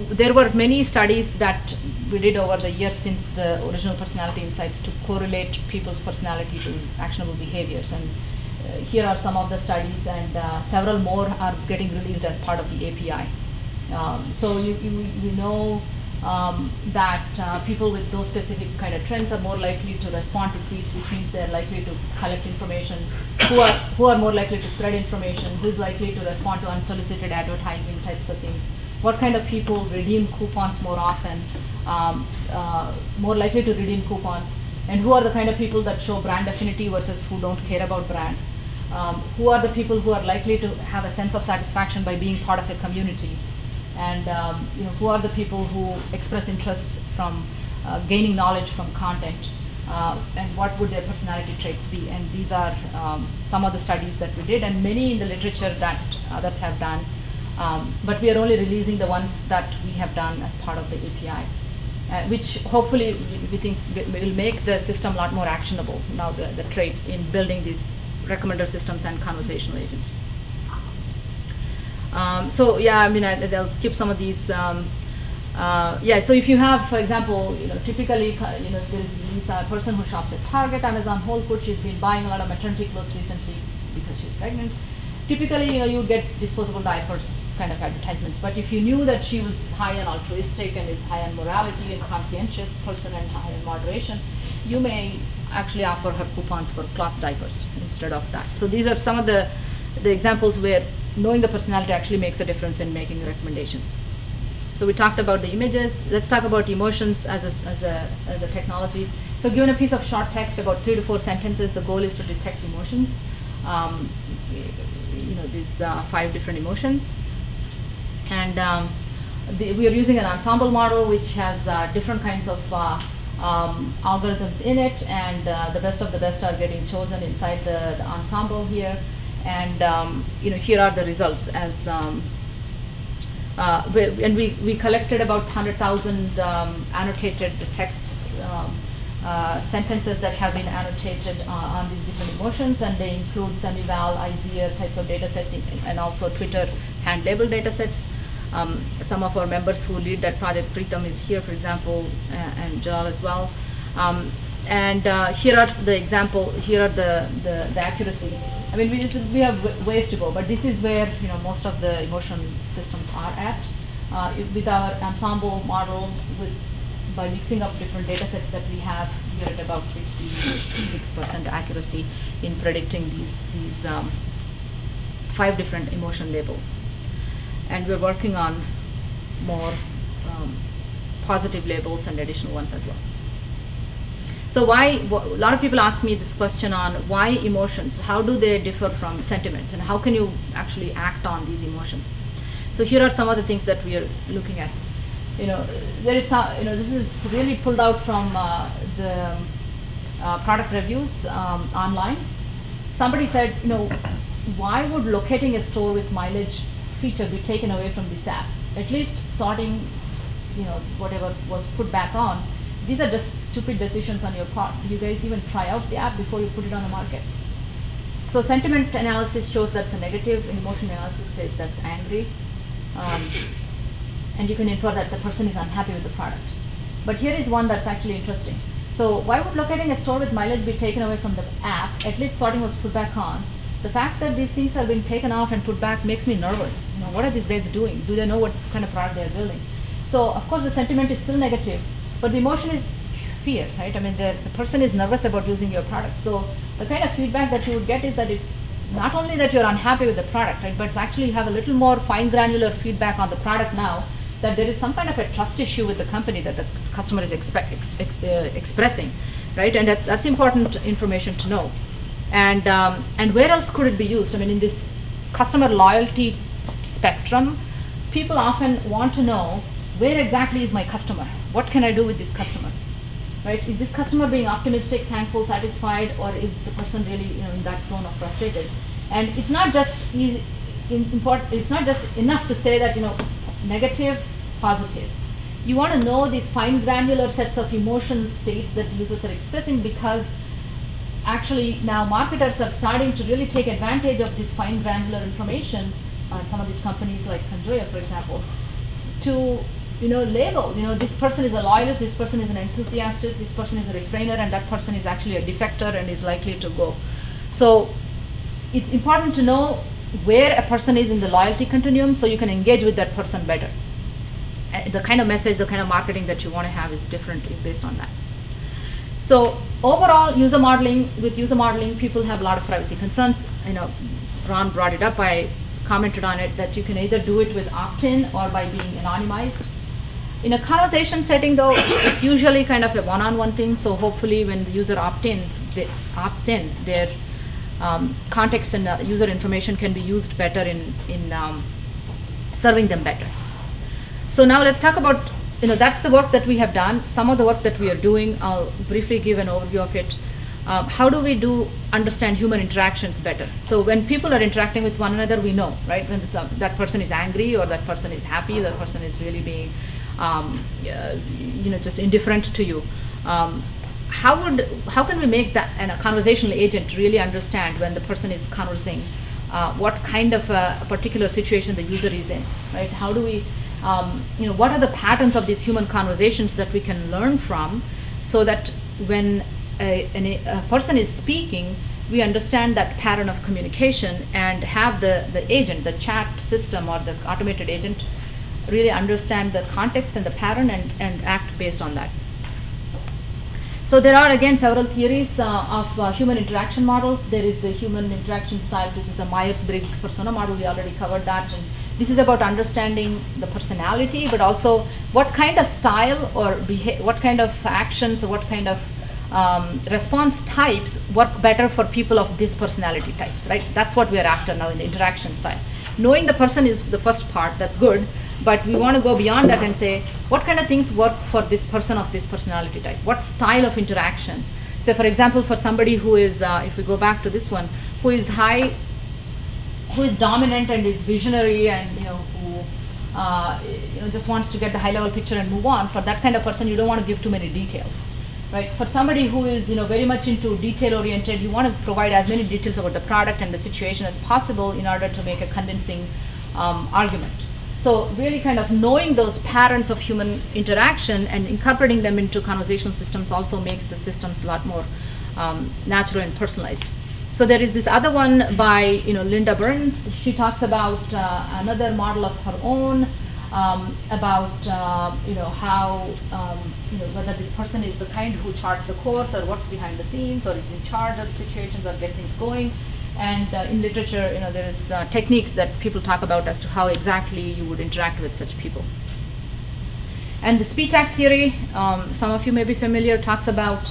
There were many studies that we did over the years since the original personality insights to correlate people's personality to actionable behaviors. And here are some of the studies, and several more are getting released as part of the API. So you know that people with those specific kind of trends are more likely to respond to tweets, which means they're likely to collect information. Who are more likely to spread information? Who's likely to respond to unsolicited advertising types of things? What kind of people redeem coupons more often, more likely to redeem coupons? And who are the kind of people that show brand affinity versus who don't care about brands? Who are the people who are likely to have a sense of satisfaction by being part of a community? And who are the people who express interest from gaining knowledge from content, and what would their personality traits be? And these are some of the studies that we did, and many in the literature that others have done. But we are only releasing the ones that we have done as part of the API, which hopefully we think will make the system a lot more actionable now, the traits in building these recommender systems and conversational agents. So yeah, I mean, I'll skip some of these. Yeah, so if you have, for example, typically, if there is Lisa, a person who shops at Target, Amazon, Whole Foods, she's been buying a lot of maternity clothes recently because she's pregnant. Typically, you would get disposable diapers kind of advertisements. But if you knew that she was high on altruistic and is high on morality and conscientious person and high on moderation, you may actually offer her coupons for cloth diapers instead of that. So these are some of the examples where knowing the personality actually makes a difference in making recommendations. So we talked about the images. Let's talk about emotions as a technology. So given a piece of short text, about 3 to 4 sentences, the goal is to detect emotions. These 5 different emotions. And we are using an ensemble model which has different kinds of algorithms in it, and the best of the best are getting chosen inside the ensemble here. And here are the results as and we collected about 100,000 annotated text sentences that have been annotated on these different emotions, and they include semi-val, IZER types of data sets, and also Twitter hand-labeled data sets. Some of our members who lead that project, Preetham is here, for example, and Joel as well. And here are the example. Here are the accuracy. I mean, we have ways to go, but this is where most of the emotion systems are at. With our ensemble models, by mixing up different data sets that we have, we are at about 66% accuracy in predicting these 5 different emotion labels. And we're working on more positive labels and additional ones as well. So a lot of people ask me this question on why emotions, how do they differ from sentiments, and how can you actually act on these emotions? So here are some of the things that we are looking at. There is some, this is really pulled out from the product reviews online. Somebody said, why would locating a store with mileage feature be taken away from this app? At least sorting, whatever was put back on. These are just stupid decisions on your part. You guys even try out the app before you put it on the market. So sentiment analysis shows that's a negative, and emotion analysis says that's angry. And you can infer that the person is unhappy with the product. But here is one that's actually interesting. So why would locating a store with mileage be taken away from the app? At least sorting was put back on. The fact that these things are being taken off and put back makes me nervous. What are these guys doing? Do they know what kind of product they're building? So of course the sentiment is still negative, but the emotion is fear, right? I mean, the person is nervous about using your product. So the kind of feedback that you would get is that it's not only that you're unhappy with the product, right, but it's actually you have a little more fine granular feedback on the product now, that there is some kind of a trust issue with the company that the customer is expressing, right? And that's important information to know. And where else could it be used? I mean, in this customer loyalty spectrum, people often want to know, where exactly is my customer? What can I do with this customer? Right? Is this customer being optimistic, thankful, satisfied, or is the person really in that zone of frustrated? And it's not just it's not just enough to say that negative, positive. You want to know these fine granular sets of emotion states that users are expressing, because actually now marketers are starting to really take advantage of this fine granular information on some of these companies like Conjoya, for example, to label, this person is a loyalist, this person is an enthusiast, this person is a refrainer, and that person is actually a defector and is likely to go. So it's important to know where a person is in the loyalty continuum so you can engage with that person better. The kind of message, the kind of marketing that you want to have is different based on that. So overall, user modeling, people have a lot of privacy concerns. Ron brought it up, I commented on it, that you can either do it with opt-in or by being anonymized. In a conversation setting though, it's usually kind of a one-on-one thing, so hopefully when the user opts in, their context and user information can be used better in serving them better. So now let's talk about, that's the work that we have done. Some of the work that we are doing, I'll briefly give an overview of it. How do we understand human interactions better? So when people are interacting with one another, we know, right? When that person is angry, or that person is happy, that person is really being, just indifferent to you. How can we make that and a conversational agent really understand when the person is conversing, what kind of a particular situation the user is in, right? How do we, what are the patterns of these human conversations that we can learn from, so that when a person is speaking, we understand that pattern of communication and have the agent, the chat system or the automated agent really understand the context and the pattern and act based on that. So there are again several theories of human interaction models. There is the human interaction styles, which is the Myers-Briggs persona model. We already covered that. And this is about understanding the personality, but also what kind of style or what kind of actions or what kind of response types work better for people of these personality types, right? That's what we are after now in the interaction style. Knowing the person is the first part, that's good, but we want to go beyond that and say, what kind of things work for this person of this personality type? What style of interaction? So for example, for somebody who is, if we go back to this one, who is dominant and is visionary and who just wants to get the high level picture and move on, for that kind of person, you don't want to give too many details. Right? For somebody who is very much into detail oriented, you want to provide as many details about the product and the situation as possible in order to make a convincing argument. So really kind of knowing those patterns of human interaction and incorporating them into conversational systems also makes the systems a lot more natural and personalized. So there is this other one by Linda Burns. She talks about another model of her own, about how whether this person is the kind who charts the course or what's behind the scenes or is in charge of the situations or get things going. And in literature, there is techniques that people talk about as to how exactly you would interact with such people. And the speech act theory, some of you may be familiar, talks about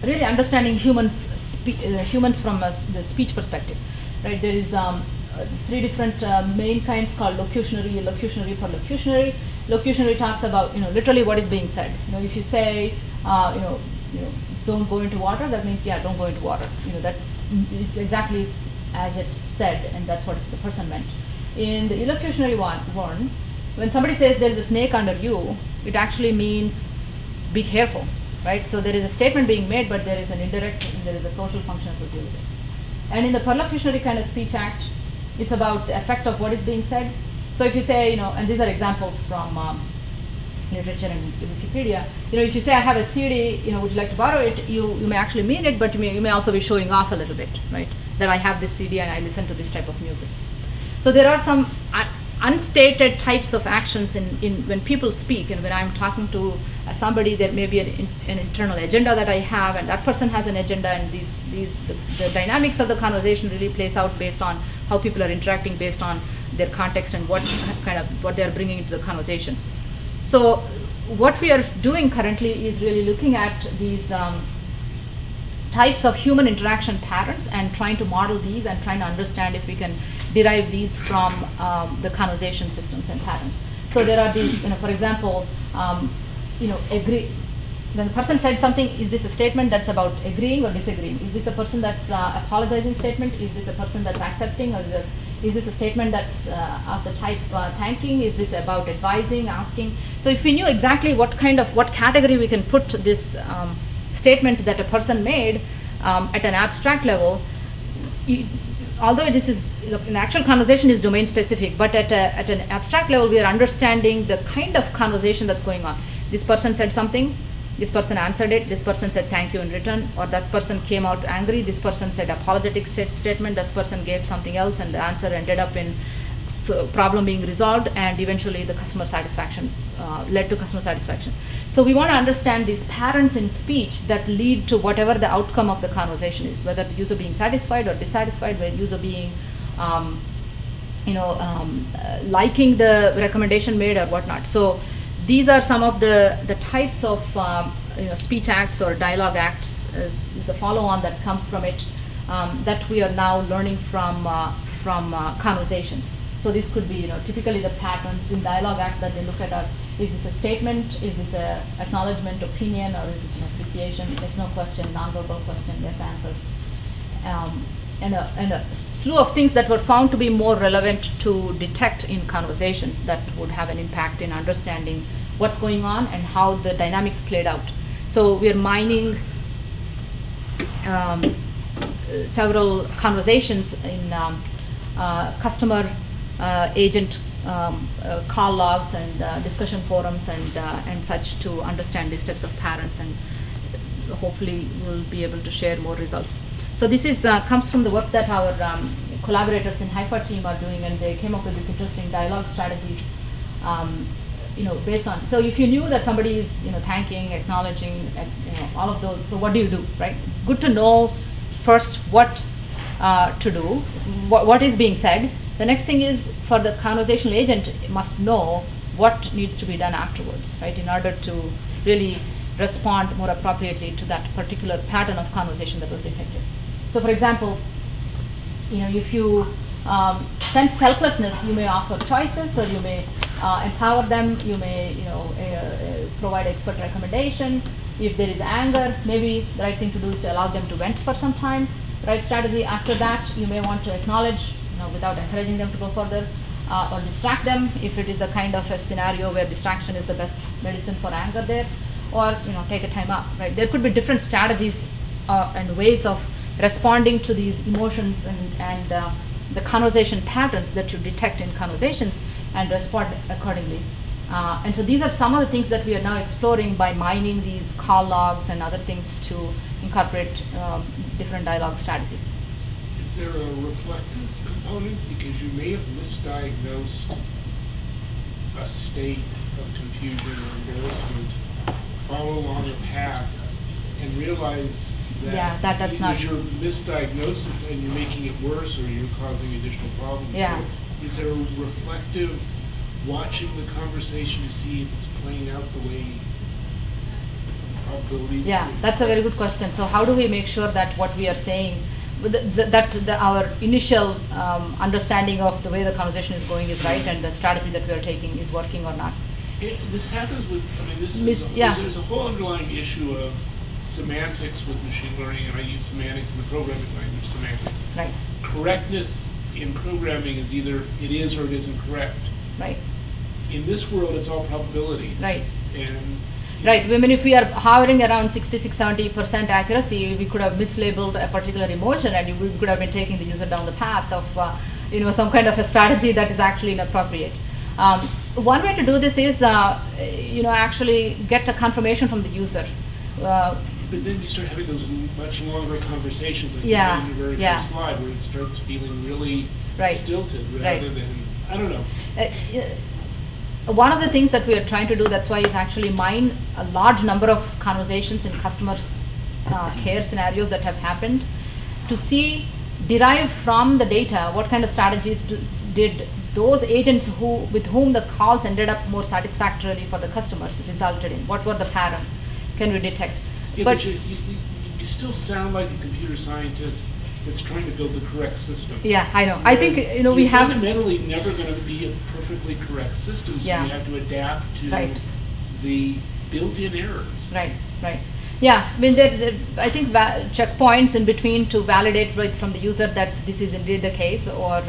really understanding humans from the speech perspective. Right? There is 3 different main kinds called locutionary, locutionary per locutionary. Locutionary talks about literally what is being said. If you say don't go into water, that means yeah, don't go into water. It's exactly as it said, and that's what the person meant. In the illocutionary one, when somebody says there is a snake under you, it actually means be careful, right? So there is a statement being made, but there is an indirect, and there is a social function associated with it. And in the perlocutionary kind of speech act, it's about the effect of what is being said. So if you say, and these are examples from literature and Wikipedia, if you say I have a CD, would you like to borrow it, you may actually mean it, but you may also be showing off a little bit, right? That I have this CD and I listen to this type of music. So there are some unstated types of actions in when people speak, and when I'm talking to somebody, there may be an internal agenda that I have, and that person has an agenda, and the dynamics of the conversation really plays out based on how people are interacting, based on their context and what they're bringing into the conversation. So what we are doing currently is really looking at these types of human interaction patterns and trying to model these and trying to understand if we can derive these from the conversation systems and patterns. So there are these, for example, agree. When the person said something, is this a statement that's about agreeing or disagreeing? Is this a person that's apologizing statement? Is this a person that's accepting? Or is this a statement that's of the type thanking? Is this about advising, asking? So if we knew exactly what category we can put this statement that a person made at an abstract level, although this is an actual conversation is domain specific, but at an abstract level we are understanding the kind of conversation that's going on. This person said something, this person answered it, this person said thank you in return, or that person came out angry, this person said apologetic statement, that person gave something else, and the answer ended up in problem being resolved, and eventually the customer satisfaction led to customer satisfaction. So we want to understand these patterns in speech that lead to whatever the outcome of the conversation is, whether the user being satisfied or dissatisfied, whether user being liking the recommendation made or whatnot. So these are some of the types of speech acts or dialogue acts, is the follow-on that comes from it, that we are now learning from conversations. So this could be, typically the patterns in dialogue act that they look at are, is this a statement, is this a acknowledgement, opinion, or is this an appreciation, yes, no question, non-verbal question, yes answers. And a slew of things that were found to be more relevant to detect in conversations that would have an impact in understanding what's going on and how the dynamics played out. So we're mining several conversations in customer agent call logs and discussion forums and such to understand these types of patterns, and hopefully we'll be able to share more results. So this is comes from the work that our collaborators in Haifa team are doing, and they came up with these interesting dialogue strategies, based on. So if you knew that somebody is, thanking, acknowledging, all of those, so what do you do, right? It's good to know first what to do, what is being said. The next thing is, for the conversational agent, must know what needs to be done afterwards, right, in order to really respond more appropriately to that particular pattern of conversation that was detected. So for example, if you sense helplessness, you may offer choices, or you may empower them, you may provide expert recommendation. If there is anger, maybe the right thing to do is to allow them to vent for some time. The right strategy after that, you may want to acknowledge, without encouraging them to go further, or distract them if it is a kind of a scenario where distraction is the best medicine for anger there, or take a time out, right? There could be different strategies and ways of responding to these emotions and the conversation patterns that you detect in conversations and respond accordingly. And so these are some of the things that we are now exploring by mining these call logs and other things to incorporate different dialogue strategies. Is there a reflective component? Because you may have misdiagnosed a state of confusion or embarrassment, follow along a path, and realize that that's not your misdiagnosis and you're making it worse, or you're causing additional problems. Yeah. So is there a reflective watching the conversation to see if it's playing out the way probabilities? Yeah, that's a very good question. So how do we make sure that what we are saying, our initial understanding of the way the conversation is going is right, and the strategy that we are taking is working or not? This happens with, there's a whole underlying issue of semantics with machine learning, and I use semantics in the programming language, semantics. Right. Correctness in programming is either it is or it isn't correct. Right. In this world, it's all probabilities. Right. And right. I mean, if we are hovering around 66-70% accuracy, we could have mislabeled a particular emotion, and we could have been taking the user down the path of some kind of a strategy that is actually inappropriate. One way to do this is actually get a confirmation from the user. But then you start having those much longer conversations, like yeah, in your very first slide, where it starts feeling really right. stilted rather than I don't know. One of the things that we are trying to do, that's why is actually mine a large number of conversations in customer care scenarios that have happened to see, derive from the data what kind of strategies did those agents with whom the calls ended up more satisfactorily for the customers resulted in. What were the patterns? Can we detect? Yeah, but you still sound like a computer scientist that's trying to build the correct system. Yeah, I know. I think we have fundamentally never going to be a perfectly correct system, so we have to adapt to the built-in errors. Right, right. Yeah, I mean, I think checkpoints in between to validate from the user that this is indeed the case, or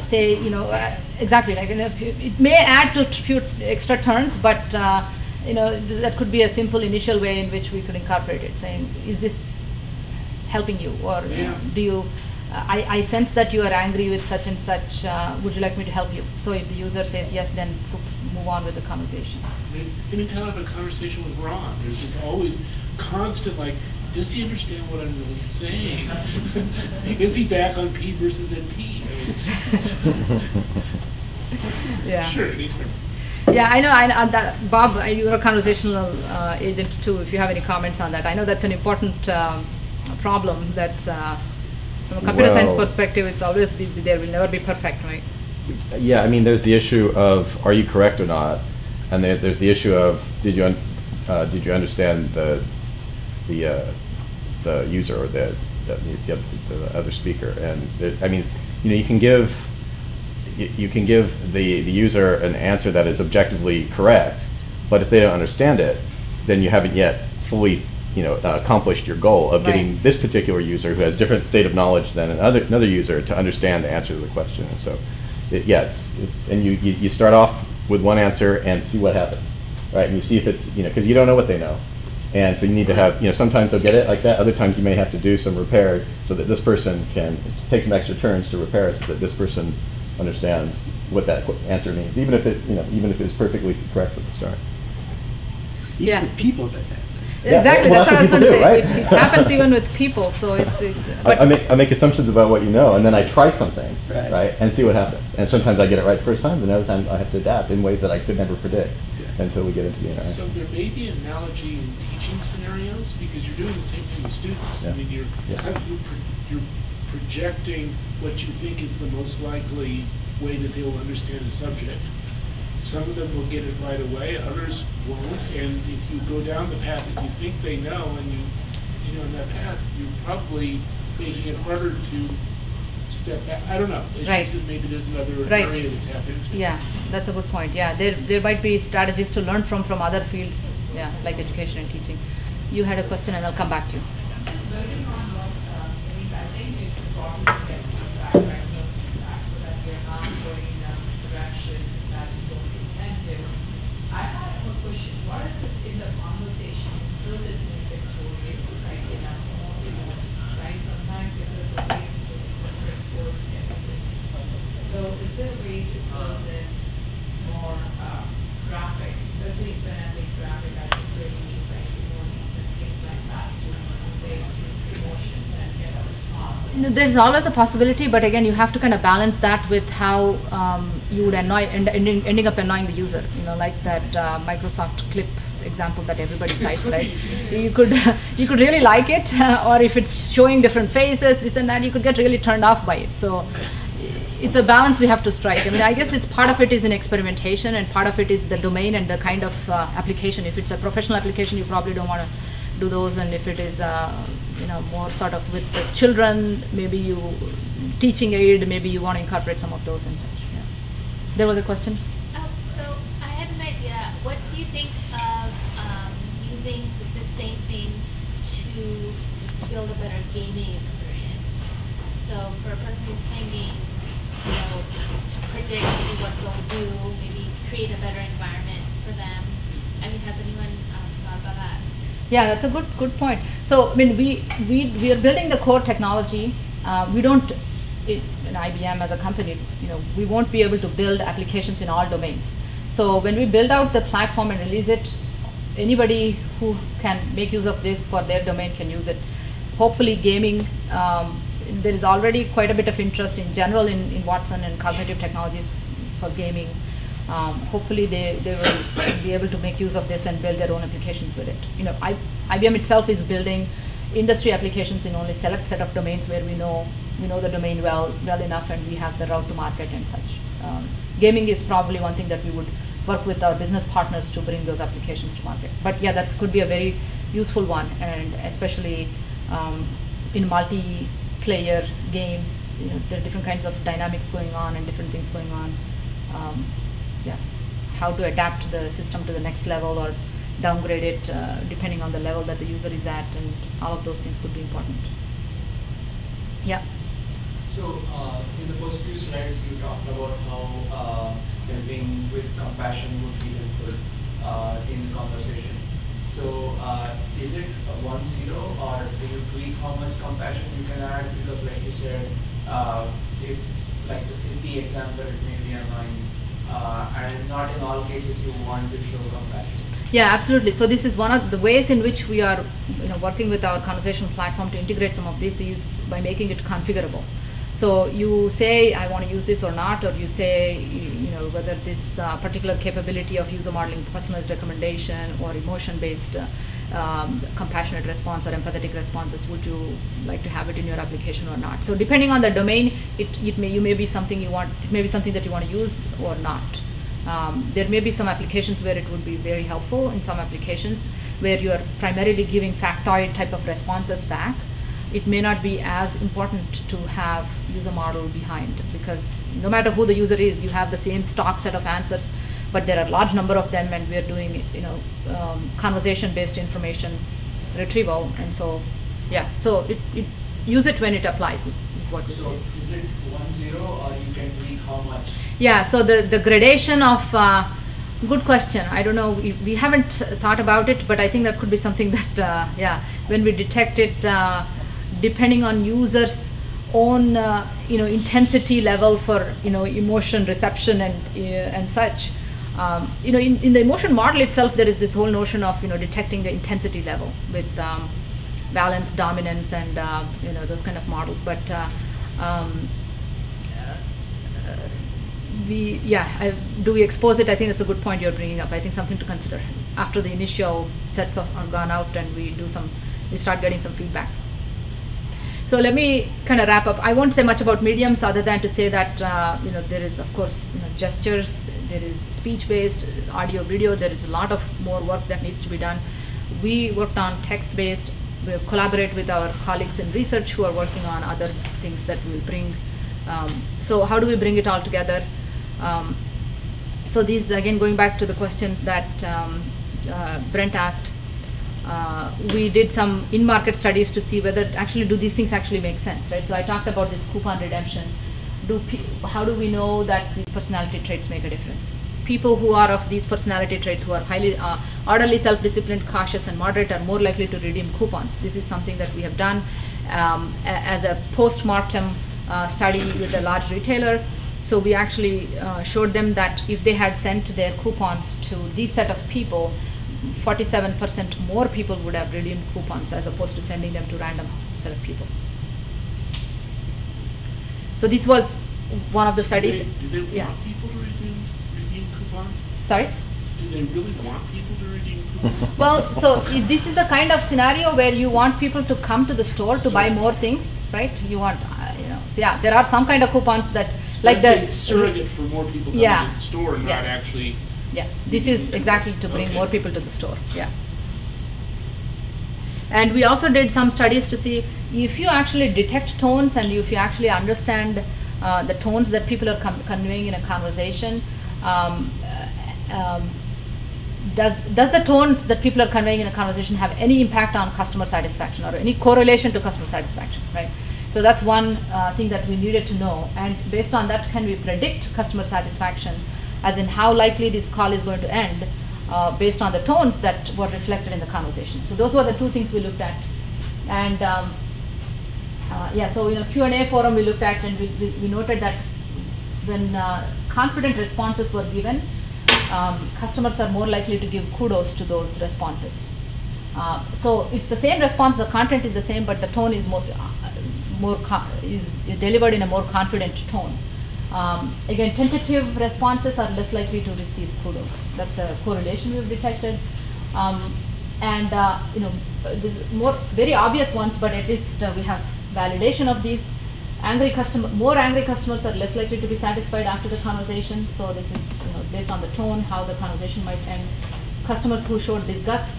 say, exactly, like, it may add to a few extra turns, but that could be a simple initial way in which we could incorporate it, saying, is this helping you, or do you, I sense that you are angry with such and such, would you like me to help you? So if the user says yes, then move on with the conversation. Anytime I have a conversation with Ron, there's just always constant, like, does he understand what I'm really saying? Is he back on P versus NP? Yeah. Sure, anytime. Yeah, I know that, Bob, you're a conversational agent too, if you have any comments on that. I know that's an important problem that from a computer science perspective, it's always there will never be perfect, right? Yeah, I mean, there's the issue of are you correct or not, and there's the issue of did you understand the user or the other speaker, and I mean, you can give the user an answer that is objectively correct, but if they don't understand it, then you haven't yet fully accomplished your goal of getting this particular user who has different state of knowledge than another user to understand the answer to the question. And so, and you start off with one answer and see what happens, right? And you see if it's because you don't know what they know, and so you need to have sometimes they'll get it like that. Other times you may have to do some repair so that this person can take some extra turns to repair it so that this person understands what that answer means, even if it's perfectly correct at the start. Even with people that. Exactly, well, that's what I was going to say. Right? It happens even with people, so it's I make assumptions about what you know, and then I try something, right, and see what happens. And sometimes I get it right the first time, and other times I have to adapt in ways that I could never predict until we get into the interaction. So there may be an analogy in teaching scenarios, because you're doing the same thing with students. I mean, you're projecting what you think is the most likely way that they will understand a subject. Some of them will get it right away, others won't, and if you go down the path that you think they know, and you know in that path, you're probably making it harder to step back. I don't know. It's just that maybe there's another area to tap into. Yeah, that's a good point. Yeah, there might be strategies to learn from other fields, like education and teaching. You had a question, and I'll come back to you. Just building on what I think it's important to get feedback, so that you're not going down the direction that you don't intend to. I had a question. What if in the conversation you build it in a pictorial, like in a more emotions, right? Sometimes because the way the different words get it. So is there a way to build it more graphic? The thing when I say graphic, I just really mean like emojis and things like that to convey emotions and get a response. There's always a possibility, but again, you have to kind of balance that with how you would ending up annoying the user. Like that Microsoft clip example that everybody cites, right? You could really like it, or if it's showing different faces, this and that, you could get really turned off by it. So it's a balance we have to strike. I mean, I guess it's part of it is in experimentation, and part of it is the domain and the kind of application. If it's a professional application, you probably don't want to do those, and if it is more sort of with the children, maybe you teaching aid, maybe you want to incorporate some of those and such. Yeah. There was a question. So I had an idea. What do you think of using the same thing to build a better gaming experience? So for a person who's playing games, to predict maybe what they'll do, maybe create a better environment for them. I mean, has anyone thought about that? Yeah, that's a good point. So I mean, we are building the core technology. We don't, in IBM as a company, we won't be able to build applications in all domains. So when we build out the platform and release it, anybody who can make use of this for their domain can use it. Hopefully, gaming there is already quite a bit of interest in general in Watson and cognitive technologies for gaming. Hopefully they will be able to make use of this and build their own applications with it. IBM itself is building industry applications in only select set of domains where we know the domain well enough, and we have the route to market and such. Gaming is probably one thing that we would work with our business partners to bring those applications to market. But yeah, that could be a very useful one, and especially in multiplayer games, there are different kinds of dynamics going on and different things going on. Yeah, how to adapt the system to the next level or downgrade it depending on the level that the user is at, and all of those things could be important. Yeah. So in the first few slides, you talked about how helping with compassion would be helpful in the conversation. So is it a 1-0, or do you tweak how much compassion you can add? Because like you said, if like the example, it may be annoying, and not in all cases you want to show compassion. Yeah, absolutely. So this is one of the ways in which we are working with our conversational platform to integrate some of this is by making it configurable. So you say, I want to use this or not, or you say, whether this particular capability of user modeling personalized recommendation or emotion-based compassionate response or empathetic responses, would you like to have it in your application or not? So depending on the domain, it may be something you want, it may be something that you want to use or not. There may be some applications where it would be very helpful, in some applications where you are primarily giving factoid type of responses back. It may not be as important to have user model behind, because no matter who the user is, you have the same stock set of answers, but there are a large number of them, and we are doing conversation-based information retrieval, and so yeah. So use it when it applies is what we say. So is it 1-0, or you can tweak how much? Yeah. So the gradation of good question. I don't know. We haven't thought about it, but I think that could be something that yeah, when we detect it. Depending on users' own intensity level for emotion reception and such, in the emotion model itself, there is this whole notion of detecting the intensity level with balance, dominance, and those kind of models. But do we expose it? I think that's a good point you're bringing up. I think something to consider after the initial sets are gone out and we start getting some feedback. So let me kind of wrap up. I won't say much about mediums other than to say that there is, of course, gestures, there is speech-based, audio, video. There is a lot of more work that needs to be done. We worked on text-based. We collaborate with our colleagues in research who are working on other things that we'll bring. So how do we bring it all together? So these, again, going back to the question that Brent asked, we did some in-market studies to see whether do these things actually make sense, right? So I talked about this coupon redemption. How do we know that these personality traits make a difference? People who are of these personality traits, who are highly orderly, self-disciplined, cautious, and moderate, are more likely to redeem coupons. This is something that we have done as a post-mortem study with a large retailer. So we actually showed them that if they had sent their coupons to these set of people, 47% more people would have redeemed coupons as opposed to sending them to random set of people. So this was one of the studies. Do they want people to redeem coupons? Sorry? Do they really want people to redeem coupons? Well, so this is the kind of scenario where you want people to come to the store to buy more things, right? You want, so yeah, there are some kind of coupons that, like the surrogate for more people coming to the store, not actually. Yeah, this is exactly to bring more people to the store. Yeah. And we also did some studies to see if you actually detect tones and if you actually understand the tones that people are conveying in a conversation, does the tones that people are conveying in a conversation have any impact on customer satisfaction or any correlation to customer satisfaction, right? So that's one thing that we needed to know, and based on that, can we predict customer satisfaction, as in how likely this call is going to end based on the tones that were reflected in the conversation. So those were the two things we looked at. And so in a Q&A forum we looked at, and we noted that when confident responses were given, customers are more likely to give kudos to those responses. So it's the same response, the content is the same, but the tone is is delivered in a more confident tone. Again, tentative responses are less likely to receive kudos. That's a correlation we've detected. This more very obvious ones, but at least we have validation of these. More angry customers are less likely to be satisfied after the conversation. So this is based on the tone, how the conversation might end. Customers who showed disgust,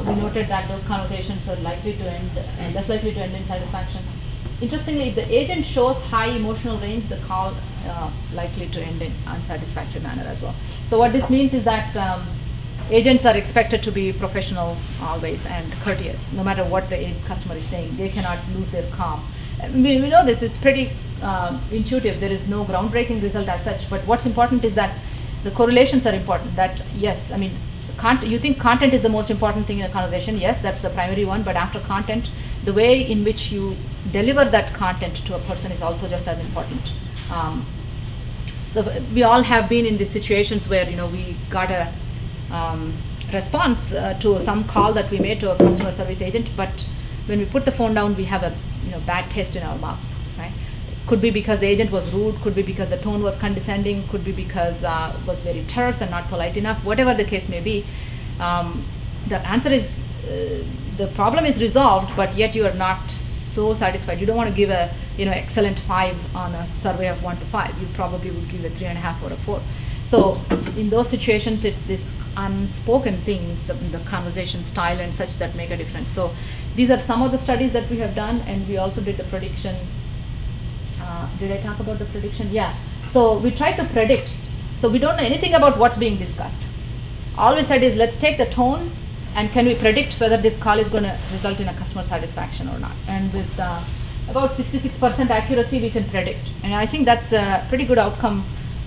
we noted that those conversations are likely to end, less likely to end in satisfaction. Interestingly, if the agent shows high emotional range, the call likely to end in unsatisfactory manner as well. So what this means is that agents are expected to be professional always and courteous, no matter what the customer is saying. They cannot lose their calm. We know this, it's pretty intuitive. There is no groundbreaking result as such, but what's important is that the correlations are important. That yes, I mean, you think content is the most important thing in a conversation. Yes, that's the primary one, but after content, the way in which you deliver that content to a person is also just as important. So we all have been in these situations where we got a response to some call that we made to a customer service agent, but when we put the phone down, we have a bad taste in our mouth, right? Could be because the agent was rude, could be because the tone was condescending, could be because was very terse and not polite enough. Whatever the case may be, the answer is the problem is resolved, but yet you are not so satisfied. You don't want to give a excellent 5 on a survey of 1 to 5. You probably would give a 3.5 or a 4. So in those situations, it's this unspoken things, the conversation style and such that make a difference. So these are some of the studies that we have done, and we also did the prediction. Did I talk about the prediction? Yeah. So we tried to predict. So we don't know anything about what's being discussed. All we said is, let's take the tone and can we predict whether this call is going to result in a customer satisfaction or not. And with about 66% accuracy, we can predict. And I think that's a pretty good outcome,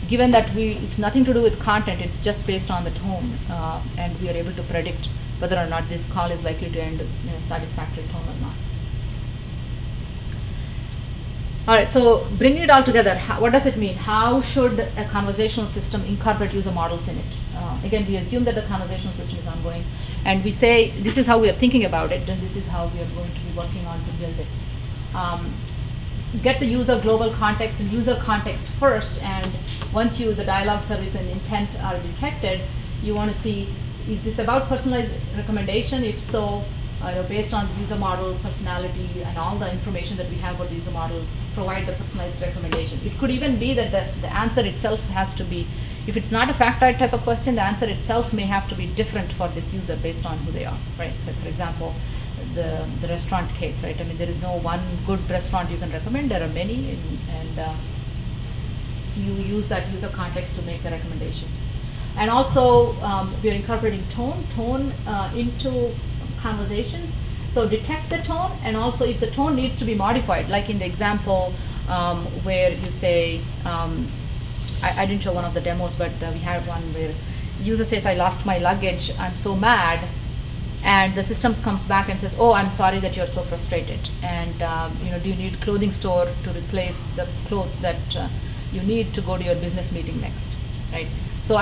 given that it's nothing to do with content, it's just based on the tone, and we are able to predict whether or not this call is likely to end in a satisfactory tone or not. All right, so bringing it all together, what does it mean? How should a conversational system incorporate user models in it? Again, we assume that the conversational system is ongoing, and we say this is how we are thinking about it, and this is how we are going to be working on to build it. Get the user global context and user context first, and once the dialogue service and intent are detected, you want to see, is this about personalized recommendation? If so, based on the user model, personality, and all the information that we have about the user model, provide the personalized recommendation. It could even be that the answer itself has to be, if it's not a factoid type of question, the answer itself may have to be different for this user based on who they are, right? Like for example, the restaurant case, right? I mean, there is no one good restaurant you can recommend. There are many, and you use that user context to make the recommendation. And also, we are incorporating tone into conversations. So detect the tone, and also if the tone needs to be modified, like in the example where you say, I didn't show one of the demos, but we had one where user says, I lost my luggage, I'm so mad. And the system comes back and says, oh, I'm sorry that you're so frustrated. And do you need clothing store to replace the clothes that you need to go to your business meeting next, right? So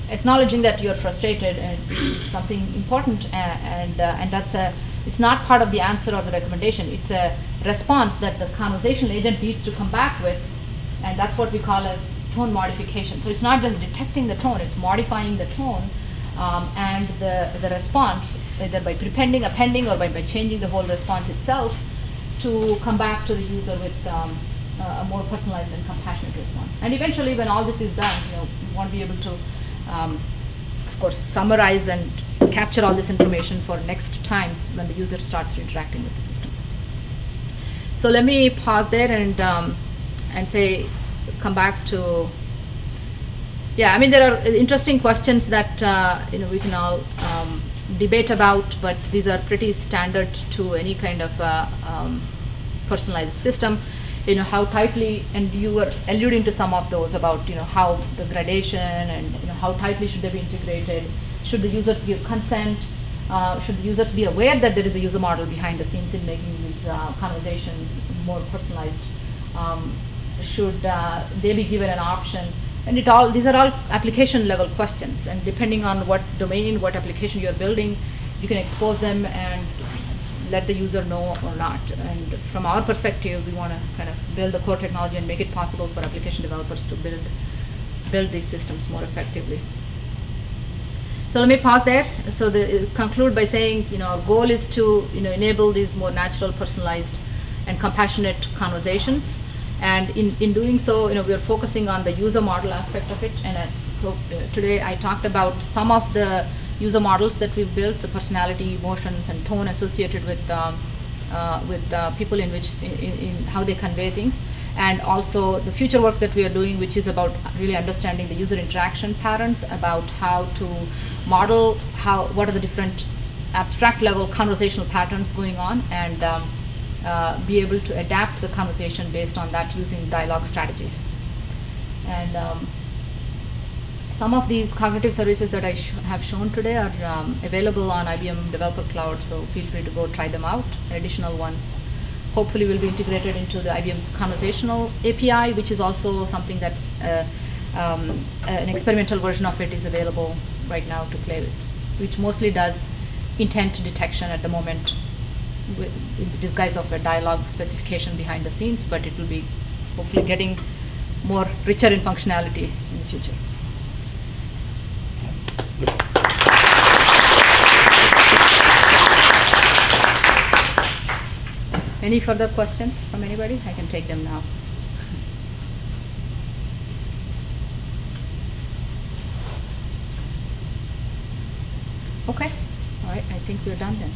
acknowledging that you're frustrated is something important, and that's it's not part of the answer or the recommendation. It's a response that the conversational agent needs to come back with, and that's what we call as tone modification. So it's not just detecting the tone, it's modifying the tone and the response, either by prepending, appending, or by changing the whole response itself to come back to the user with a more personalized and compassionate response. And eventually, when all this is done, you want to be able to, of course, summarize and capture all this information for next times when the user starts interacting with the system. So let me pause there and say, come back to, yeah, I mean, there are interesting questions that we can all debate about, but these are pretty standard to any kind of personalized system. How tightly, and you were alluding to some of those about how the gradation and how tightly should they be integrated. Should the users give consent? Should the users be aware that there is a user model behind the scenes in making these conversations more personalized? Should they be given an option? And these are all application level questions, and depending on what domain, what application you're building, you can expose them and let the user know or not. And from our perspective, we want to kind of build the core technology and make it possible for application developers to build these systems more effectively. So let me pause there. So conclude by saying, our goal is to enable these more natural, personalized, and compassionate conversations. And in doing so, we are focusing on the user model aspect of it. And so today I talked about some of the user models that we've built, the personality, emotions, and tone associated with people in how they convey things, and also the future work that we are doing, which is about really understanding the user interaction patterns, about how to model what are the different abstract level conversational patterns going on, and be able to adapt the conversation based on that using dialogue strategies. And some of these cognitive services that I have shown today are available on IBM Developer Cloud, so feel free to go try them out. Additional ones hopefully will be integrated into the IBM's Conversational API, which is also something that's an experimental version of it is available right now to play with, which mostly does intent detection at the moment in the disguise of a dialogue specification behind the scenes, but it will be hopefully getting more richer in functionality in the future. Any further questions from anybody? I can take them now. Okay. All right. I think we're done then.